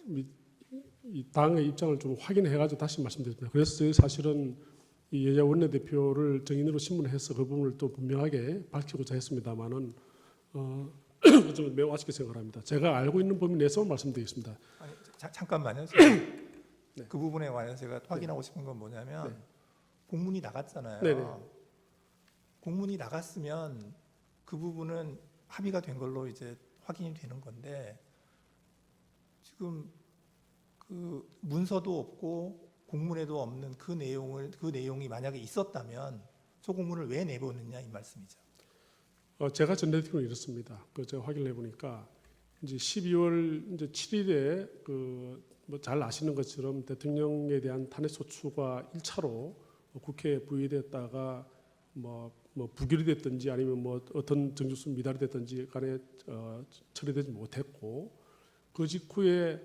이 당의 입장을 좀 확인해가지고 다시 말씀드립니다. 그래서 저희 사실은 이 여야 원내대표를 정인으로 신문해서 그 부분을 또 분명하게 밝히고자 했습니다만은 좀 매우 아쉽게 생각합니다. 제가 알고 있는 범위 내에서 말씀드리겠습니다. 아니, 잠깐만요. 네. 그 부분에 관해서 제가 확인하고 싶은 건 뭐냐면 네. 공문이 나갔잖아요. 네네. 공문이 나갔으면 그 부분은 합의가 된 걸로 이제 확인이 되는 건데 지금 그 문서도 없고 공문에도 없는 그 내용이 만약에 있었다면 저 공문을 왜 내보냈냐 이 말씀이죠. 제가 전해드리는 이렇습니다. 제가 확인해 보니까 이제 12월 이제 7일에 뭐 잘 아시는 것처럼 대통령에 대한 탄핵 소추가 1차로 국회에 부의됐다가 뭐 부결이 됐든지 아니면 뭐 어떤 정주수 미달이 됐든지 간에 처리되지 못했고 그 직후에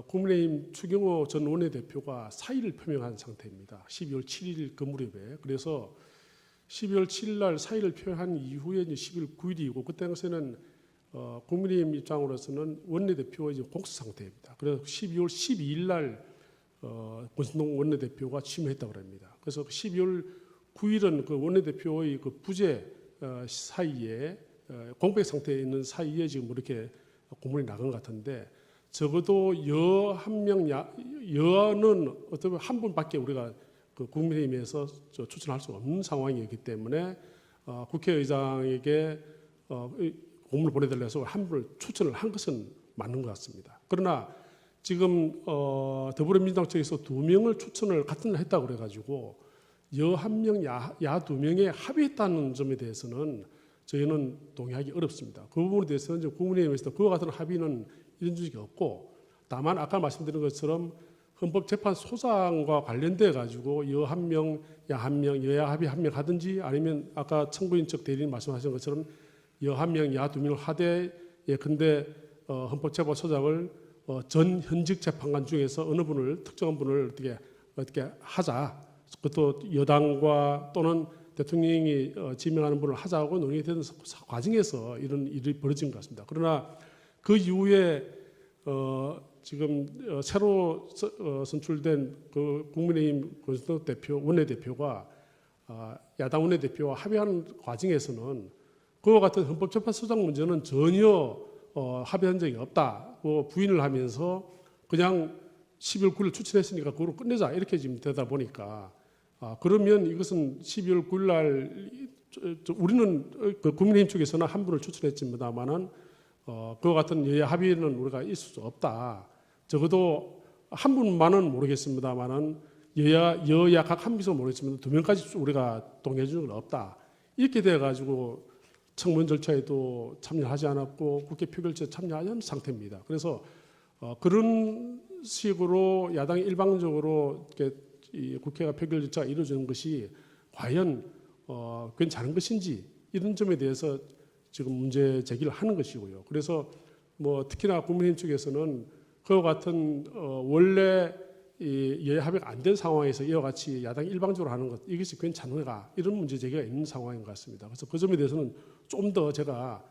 국민의힘 추경호 전 원내대표가 사의를 표명한 상태입니다. 12월 7일 그 무렵에. 그래서 12월 7일 날 사의를 표명한 이후에 이제 12월 9일이고 그때 당시에는 국민의힘 입장으로서는 원내대표가 이제 공수 상태입니다. 그래서 12월 12일 날 권순동 원내대표가 취임했다고 합니다. 그래서 12월 9일은 그 원내대표의 그 부재 사이에 공백 상태에 있는 사이에 지금 이렇게 공문이 나간 것 같은데 적어도 여는 어떻게 보면 한 분밖에 우리가 그 국민의힘에서 추천할 수 없는 상황이기 때문에 국회의장에게 공문을 보내달라 해서 한 분을 추천을 한 것은 맞는 것 같습니다. 그러나 지금 더불어민주당 측에서 2명을 추천을 같은 날 했다고 그래가지고 여 1명, 야 2명에 합의했다는 점에 대해서는 저희는 동의하기 어렵습니다. 그 부분에 대해서는 이제 국민의힘에서 그와 같은 합의는 이런 적이 없고 다만 아까 말씀드린 것처럼 헌법재판소장과 관련돼 가지고 여 1명, 야 1명, 여야 합의 1명 하든지 아니면 아까 청구인 측 대리인 말씀하신 것처럼 여 1명, 야 2명을 하되 예컨대 헌법재판소장을 전 현직 재판관 중에서 어느 분을 특정한 분을 어떻게 하자. 그것도 여당과 또는 대통령이 지명하는 분을 하자고 논의되는 과정에서 이런 일이 벌어진 것 같습니다. 그러나 그 이후에 지금 새로 선출된 그 국민의힘 권순동 대표 원내대표가 야당 원내대표와 합의하는 과정에서는 그와 같은 헌법재판소장 문제는 전혀 합의한 적이 없다고 부인을 하면서 그냥 12월 9일 추천했으니까 그걸로 끝내자 이렇게 지금 되다 보니까 그러면 이것은 12월 9일 날 우리는 그 국민의힘 쪽에서는 한 분을 추천했습니다만은 그와 같은 여야 합의는 우리가 있을 수 없다. 적어도 한 분만은 모르겠습니다만은 여야 각 한 비서 모르겠지만 2명까지 우리가 동의해 주는 건 없다. 이렇게 돼 가지고 청문 절차에도 참여하지 않았고 국회 표결제에 참여하지 않은 상태입니다. 그래서 그런 식으로 야당이 일방적으로 이렇게 이 국회가 표결 절차가 이루어지는 것이 과연 괜찮은 것인지 이런 점에 대해서 지금 문제 제기를 하는 것이고요. 그래서 뭐 특히나 국민의힘 쪽에서는 그와 같은 원래 이 여야 합의가 안 된 상황에서 이와 같이 야당이 일방적으로 하는 것 이것이 괜찮은가 이런 문제 제기가 있는 상황인 것 같습니다. 그래서 그 점에 대해서는 좀 더 제가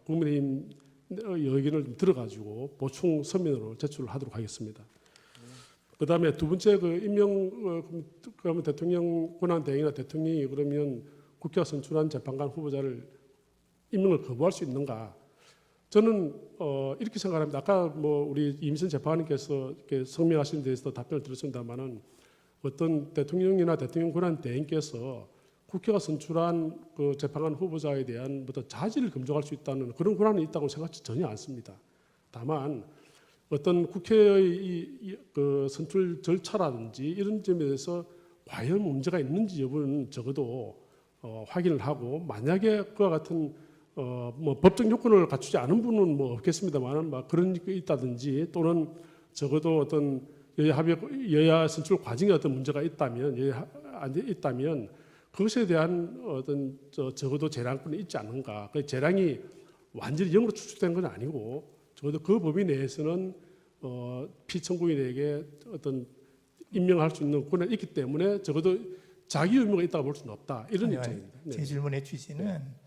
국민의힘 의견을 좀 들어가지고 보충 서면으로 제출을 하도록 하겠습니다. 그다음에 두 번째 그 그러면 대통령 권한 대행이나 대통령이 그러면 국회가 선출한 재판관 후보자를 임명을 거부할 수 있는가? 저는 이렇게 생각합니다. 아까 뭐 우리 이민선 재판관님께서 이렇게 성명하신 데에서 답변을 드렸습니다만은 어떤 대통령이나 대통령 권한 대행께서 국회가 선출한 그 재판관 후보자에 대한 어떤 자질을 검증할 수 있다는 그런 권한이 있다고 생각하지 전혀 않습니다. 다만 어떤 국회의 그 선출 절차라든지 이런 점에 대해서 과연 문제가 있는지 여부는 적어도 확인을 하고 만약에 그와 같은 뭐 법적 요건을 갖추지 않은 분은 뭐 없겠습니다만은 막 그런 게 있다든지 또는 적어도 어떤 여야 선출 과정에 어떤 문제가 있다면 있다면 그것에 대한 어떤 적어도 재량권이 있지 않는가. 그 재량이 완전히 0으로 추출된 건 아니고 적어도 그 범위 내에서는 피청구인에게 어떤 임명할 수 있는 권한이 있기 때문에 적어도 자기 의무가 있다고 볼 수는 없다. 이런 아니요, 입장입니다. 네. 제 질문의 취지는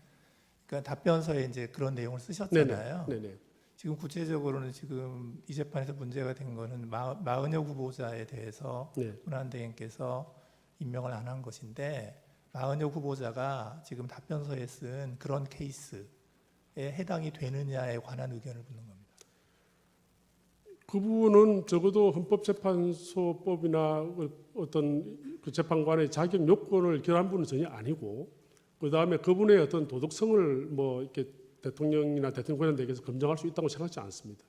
그러니까 답변서에 이제 그런 내용을 쓰셨잖아요. 네네. 지금 구체적으로는 지금 이 재판에서 문제가 된 거는 마은혁 후보자에 대해서 네. 권한대행께서 임명을 안 한 것인데 마은혁 후보자가 지금 답변서에 쓴 그런 케이스에 해당이 되느냐에 관한 의견을 묻는 겁니다. 그 부분은 적어도 헌법재판소법이나 어떤 그 재판관의 자격 요건을 결한 분은 전혀 아니고 그 다음에 그분의 어떤 도덕성을 뭐 이렇게 대통령이나 대통령 권한대행께서 검증할 수 있다고 생각하지 않습니다.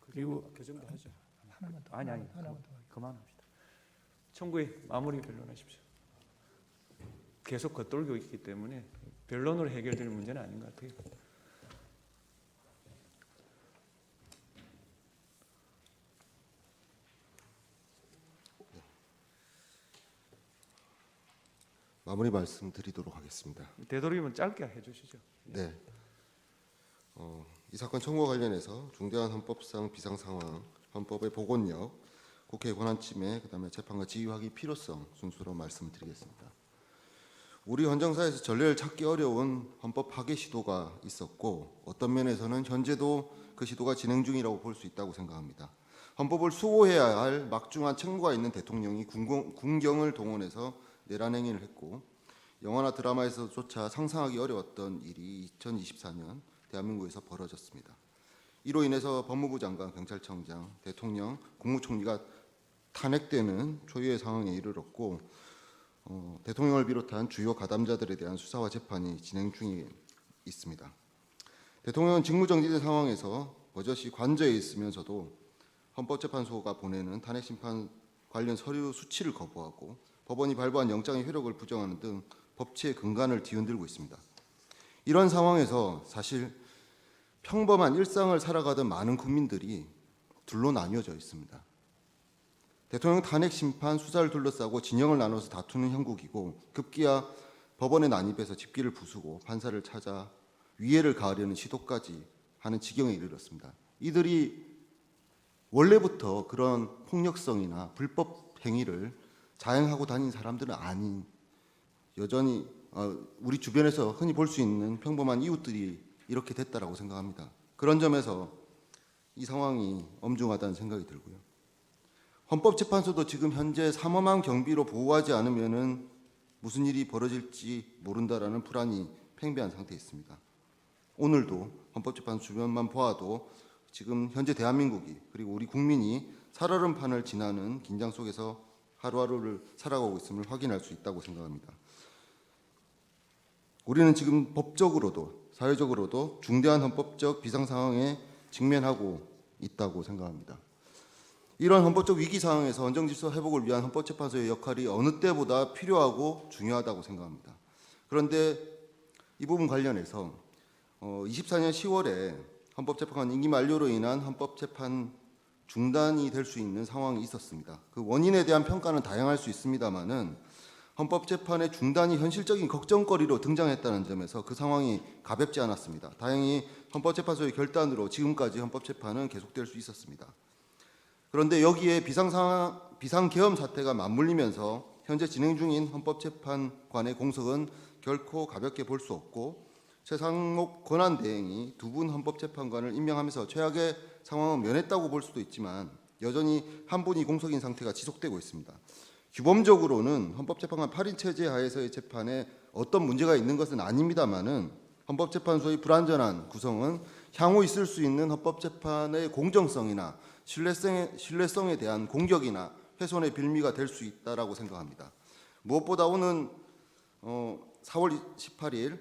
그리고 그 정도 하죠. 하나만 더. 아니 하나만 더. 그만합시다. 청구의 마무리 변론하십시오. 계속 겉돌고 있기 때문에 변론으로 해결될 문제는 아닌 것 같아요. 마무리 말씀드리도록 하겠습니다. 되도록이면 짧게 해주시죠. 네. 이 사건 청구와 관련해서 중대한 헌법상 비상 상황, 헌법의 복원력, 국회 권한 침해, 그다음에 재판과 지휘 확인 필요성 순서로 말씀드리겠습니다. 우리 헌정사에서 전례를 찾기 어려운 헌법 파괴 시도가 있었고 어떤 면에서는 현재도 그 시도가 진행 중이라고 볼 수 있다고 생각합니다. 헌법을 수호해야 할 막중한 책무가 있는 대통령이 군경을 동원해서 내란 행위를 했고 영화나 드라마에서조차 상상하기 어려웠던 일이 2024년 대한민국에서 벌어졌습니다. 이로 인해서 법무부 장관, 경찰청장, 대통령, 국무총리가 탄핵되는 초유의 상황에 이르렀고 대통령을 비롯한 주요 가담자들에 대한 수사와 재판이 진행 중에 있습니다. 대통령은 직무정지된 상황에서 버젓이 관저에 있으면서도 헌법재판소가 보내는 탄핵심판 관련 서류 수치를 거부하고 법원이 발부한 영장의 효력을 부정하는 등 법치의 근간을 뒤흔들고 있습니다. 이런 상황에서 사실 평범한 일상을 살아가던 많은 국민들이 둘로 나뉘어져 있습니다. 대통령 탄핵 심판 수사를 둘러싸고 진영을 나눠서 다투는 형국이고 급기야 법원에 난입해서 집기를 부수고 판사를 찾아 위해를 가하려는 시도까지 하는 지경에 이르렀습니다. 이들이 원래부터 그런 폭력성이나 불법 행위를 자행하고 다닌 사람들은 아닌 여전히 우리 주변에서 흔히 볼 수 있는 평범한 이웃들이 이렇게 됐다라고 생각합니다. 그런 점에서 이 상황이 엄중하다는 생각이 들고요. 헌법재판소도 지금 현재 삼엄한 경비로 보호하지 않으면은 무슨 일이 벌어질지 모른다라는 불안이 팽배한 상태에 있습니다. 오늘도 헌법재판소 주변만 보아도 지금 현재 대한민국이 그리고 우리 국민이 살얼음판을 지나는 긴장 속에서 하루하루를 살아가고 있음을 확인할 수 있다고 생각합니다. 우리는 지금 법적으로도 사회적으로도 중대한 헌법적 비상 상황에 직면하고 있다고 생각합니다. 이런 헌법적 위기 상황에서 헌정 질서 회복을 위한 헌법재판소의 역할이 어느 때보다 필요하고 중요하다고 생각합니다. 그런데 이 부분 관련해서 24년 10월에 헌법재판관 임기 만료로 인한 헌법재판 중단이 될 수 있는 상황이 있었습니다. 그 원인에 대한 평가는 다양할 수 있습니다만은 헌법재판의 중단이 현실적인 걱정거리로 등장했다는 점에서 그 상황이 가볍지 않았습니다. 다행히 헌법재판소의 결단으로 지금까지 헌법재판은 계속될 수 있었습니다. 그런데 여기에 비상계엄 사태가 맞물리면서 현재 진행 중인 헌법재판관의 공석은 결코 가볍게 볼 수 없고, 최상목 권한대행이 두 분 헌법재판관을 임명하면서 최악의 상황은 면했다고 볼 수도 있지만 여전히 한 분이 공석인 상태가 지속되고 있습니다. 규범적으로는 헌법재판관 8인 체제 하에서의 재판에 어떤 문제가 있는 것은 아닙니다만은 헌법재판소의 불완전한 구성은 향후 있을 수 있는 헌법재판의 공정성이나 신뢰성에 대한 공격이나 훼손의 빌미가 될 수 있다라고 생각합니다. 무엇보다 오는 4월 18일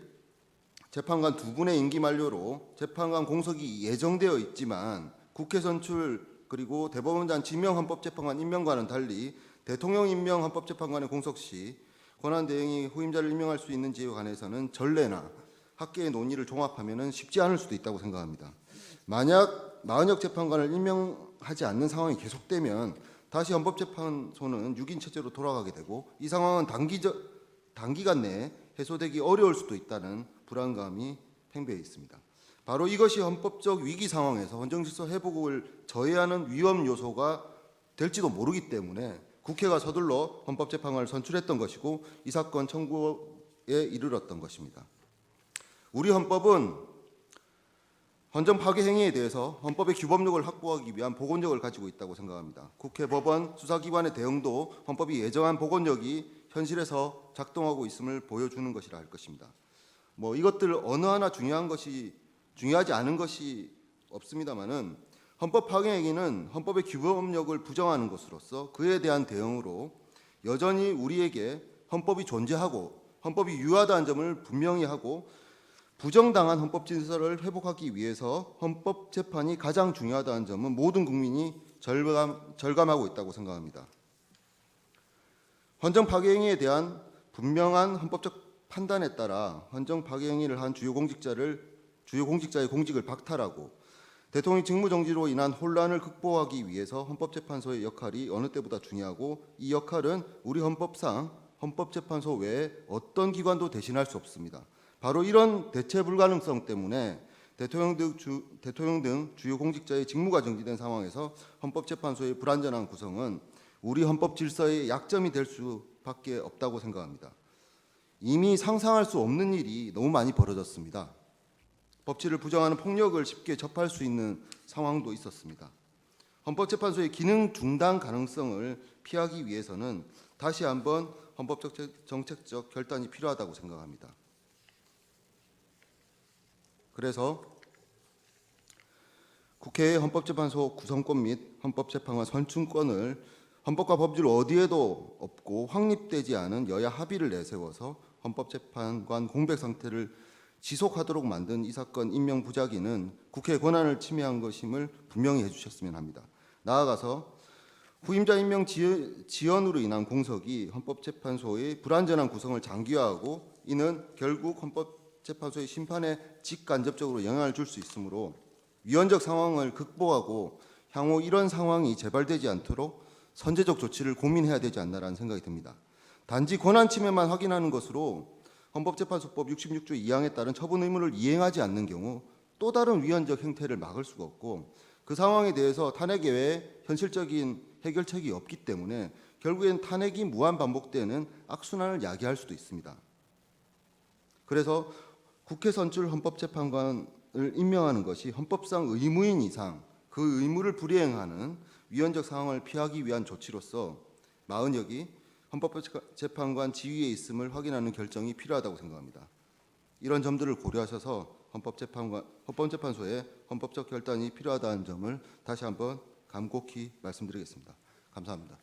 재판관 두 분의 임기 만료로 재판관 공석이 예정되어 있지만 국회 선출 그리고 대법원장 지명 헌법재판관 임명과는 달리 대통령 임명 헌법재판관의 공석 시 권한대행이 후임자를 임명할 수 있는지에 관해서는 전례나 학계의 논의를 종합하면 쉽지 않을 수도 있다고 생각합니다. 만약 마은혁 재판관을 임명하지 않는 상황이 계속되면 다시 헌법재판소는 6인 체제로 돌아가게 되고 이 상황은 단기간 내에 해소되기 어려울 수도 있다는 불안감이 팽배해 있습니다. 바로 이것이 헌법적 위기 상황에서 헌정질서 회복을 저해하는 위험 요소가 될지도 모르기 때문에 국회가 서둘러 헌법재판관을 선출했던 것이고 이 사건 청구에 이르렀던 것입니다. 우리 헌법은 헌정 파괴 행위에 대해서 헌법의 규범력을 확보하기 위한 복원력을 가지고 있다고 생각합니다. 국회, 법원, 수사기관의 대응도 헌법이 예정한 복원력이 현실에서 작동하고 있음을 보여주는 것이라 할 것입니다. 이것들 어느 하나 중요하지 않은 것이 없습니다만은 헌법 파괴 행위는 헌법의 규범력을 부정하는 것으로서 그에 대한 대응으로 여전히 우리에게 헌법이 존재하고 헌법이 유효하다는 점을 분명히 하고 부정당한 헌법 질서를 회복하기 위해서 헌법재판이 가장 중요하다는 점은 모든 국민이 절감하고 있다고 생각합니다. 헌정 파괴 행위에 대한 분명한 헌법적 판단에 따라 헌정 파괴 행위를 한 주요 공직자의 공직을 박탈하고 대통령 직무정지로 인한 혼란을 극복하기 위해서 헌법재판소의 역할이 어느 때보다 중요하고 이 역할은 우리 헌법상 헌법재판소 외에 어떤 기관도 대신할 수 없습니다. 바로 이런 대체 불가능성 때문에 대통령 등 주요 공직자의 직무가 정지된 상황에서 헌법재판소의 불완전한 구성은 우리 헌법 질서의 약점이 될 수밖에 없다고 생각합니다. 이미 상상할 수 없는 일이 너무 많이 벌어졌습니다. 법치를 부정하는 폭력을 쉽게 접할 수 있는 상황도 있었습니다. 헌법재판소의 기능 중단 가능성을 피하기 위해서는 다시 한번 헌법적 정책적 결단이 필요하다고 생각합니다. 그래서 국회의 헌법재판소 구성권 및 헌법재판관 선출권을 헌법과 법률 어디에도 없고 확립되지 않은 여야 합의를 내세워서 헌법재판관 공백 상태를 지속하도록 만든 이 사건 임명 부작위는 국회의 권한을 침해한 것임을 분명히 해주셨으면 합니다. 나아가서 후임자 임명 지연으로 인한 공석이 헌법재판소의 불완전한 구성을 장기화하고 이는 결국 헌법재판소의 심판에 직간접적으로 영향을 줄 수 있으므로 위헌적 상황을 극복하고 향후 이런 상황이 재발되지 않도록 선제적 조치를 고민해야 되지 않나라는 생각이 듭니다. 단지 권한 침해만 확인하는 것으로 헌법재판소법 66조 2항에 따른 처분 의무를 이행하지 않는 경우 또 다른 위헌적 행태를 막을 수가 없고 그 상황에 대해서 탄핵 외에 현실적인 해결책이 없기 때문에 결국엔 탄핵이 무한 반복되는 악순환을 야기할 수도 있습니다. 그래서 국회 선출 헌법재판관을 임명하는 것이 헌법상 의무인 이상 그 의무를 불이행하는 위헌적 상황을 피하기 위한 조치로서 마은혁이 헌법재판관 지위에 있음을 확인하는 결정이 필요하다고 생각합니다. 이런 점들을 고려하셔서 헌법재판소의 헌법적 결단이 필요하다는 점을 다시 한번 간곡히 말씀드리겠습니다. 감사합니다.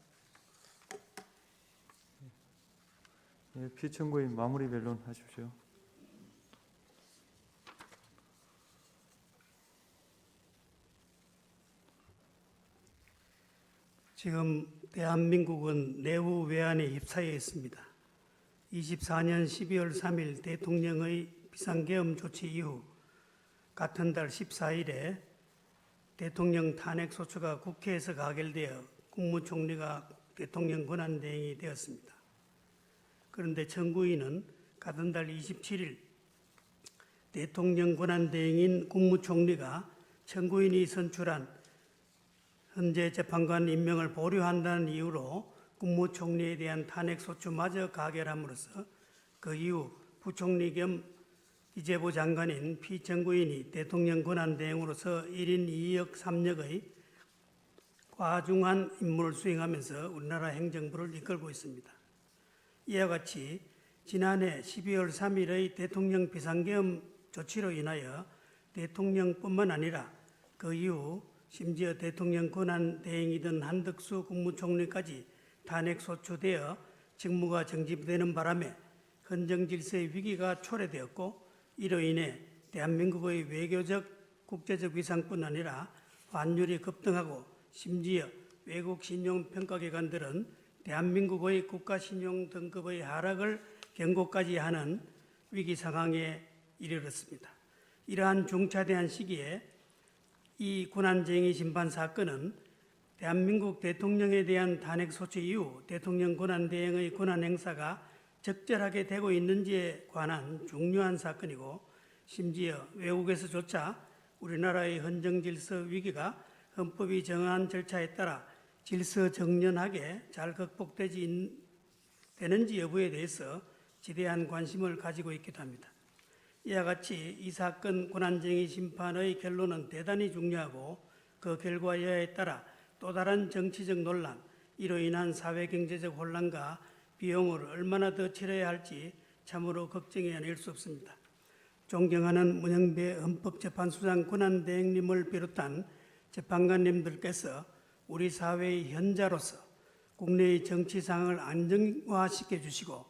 피청구인 마무리 변론 하십시오. 지금 대한민국은 내부 외환에 휩싸여 있습니다. 24년 12월 3일 대통령의 비상계엄 조치 이후 같은 달 14일에 대통령 탄핵 소추가 국회에서 가결되어 국무총리가 대통령 권한대행이 되었습니다. 그런데 청구인은 같은 달 27일 대통령 권한대행인 국무총리가 청구인이 선출한 현재 재판관 임명을 보류한다는 이유로 국무총리에 대한 탄핵소추마저 가결함으로써 그 이후 부총리 겸 기재부 장관인 피청구인이 대통령 권한대행으로서 1인 2역 3역의 과중한 임무를 수행하면서 우리나라 행정부를 이끌고 있습니다. 이와 같이 지난해 12월 3일의 대통령 비상계엄 조치로 인하여 대통령뿐만 아니라 그 이후 심지어 대통령 권한대행이던 한덕수 국무총리까지 탄핵소추되어 직무가 정지되는 바람에 헌정질서의 위기가 초래되었고, 이로 인해 대한민국의 외교적, 국제적 위상뿐 아니라 환율이 급등하고 심지어 외국 신용평가기관들은 대한민국의 국가신용 등급의 하락을 경고까지 하는 위기 상황에 이르렀습니다. 이러한 중차대한 시기에 이 권한쟁의 심판 사건은 대한민국 대통령에 대한 탄핵소추 이후 대통령 권한대행의 권한행사가 적절하게 되고 있는지에 관한 중요한 사건이고, 심지어 외국에서조차 우리나라의 헌정질서 위기가 헌법이 정한 절차에 따라 질서정연하게 잘 극복되는지 여부에 대해서 지대한 관심을 가지고 있기도 합니다. 이와 같이 이 사건 권한쟁의 심판의 결론은 대단히 중요하고, 그 결과 여하에 따라 또 다른 정치적 논란, 이로 인한 사회경제적 혼란과 비용을 얼마나 더 치러야 할지 참으로 걱정이 아닐 수 없습니다. 존경하는 문영배 헌법재판소장 권한대행님을 비롯한 재판관님들께서 우리 사회의 현자로서 국내의 정치 상황을 안정화시켜 주시고,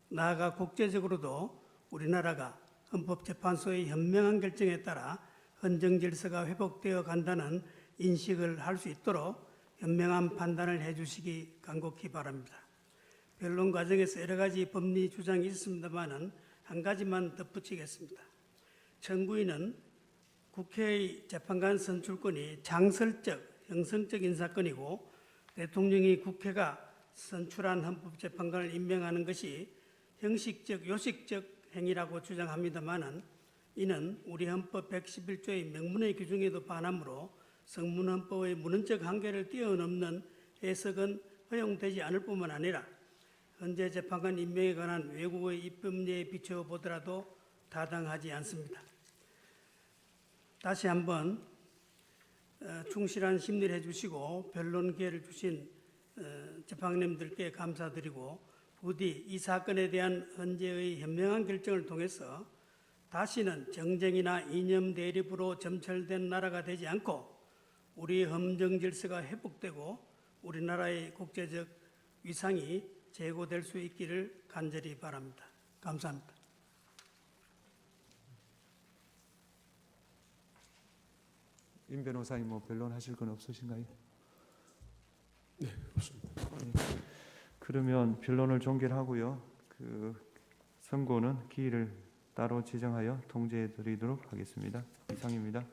나아가 국제적으로도 우리나라가 헌법재판소의 현명한 결정에 따라 헌정질서가 회복되어 간다는 인식을 할 수 있도록 현명한 판단을 해주시기 간곡히 바랍니다. 변론 과정에서 여러 가지 법리 주장이 있습니다만은 한 가지만 덧붙이겠습니다. 청구인은 국회의 재판관 선출권이 장설적, 형성적 인사권이고, 대통령이 국회가 선출한 헌법재판관을 임명하는 것이 형식적, 요식적 행위라고 주장합니다마는, 이는 우리 헌법 111조의 명문의 규정에도 반하므로 성문헌법의 문헌적 한계를 뛰어넘는 해석은 허용되지 않을 뿐만 아니라 현재 재판관 임명에 관한 외국의 입법례에 비추어 보더라도 타당하지 않습니다. 다시 한번 충실한 심리를 해주시고 변론 기회를 주신 재판관님들께 감사드리고, 부디 이 사건에 대한 헌재의 현명한 결정을 통해서 다시는 정쟁이나 이념 대립으로 점철된 나라가 되지 않고 우리의 헌정 질서가 회복되고 우리나라의 국제적 위상이 제고될 수 있기를 간절히 바랍니다. 감사합니다. 임 변호사님 뭐 변론하실 건 없으신가요? 네, 없습니다. 그러면 변론을 종결하고요. 그 선고는 기일을 따로 지정하여 통지해 드리도록 하겠습니다. 이상입니다.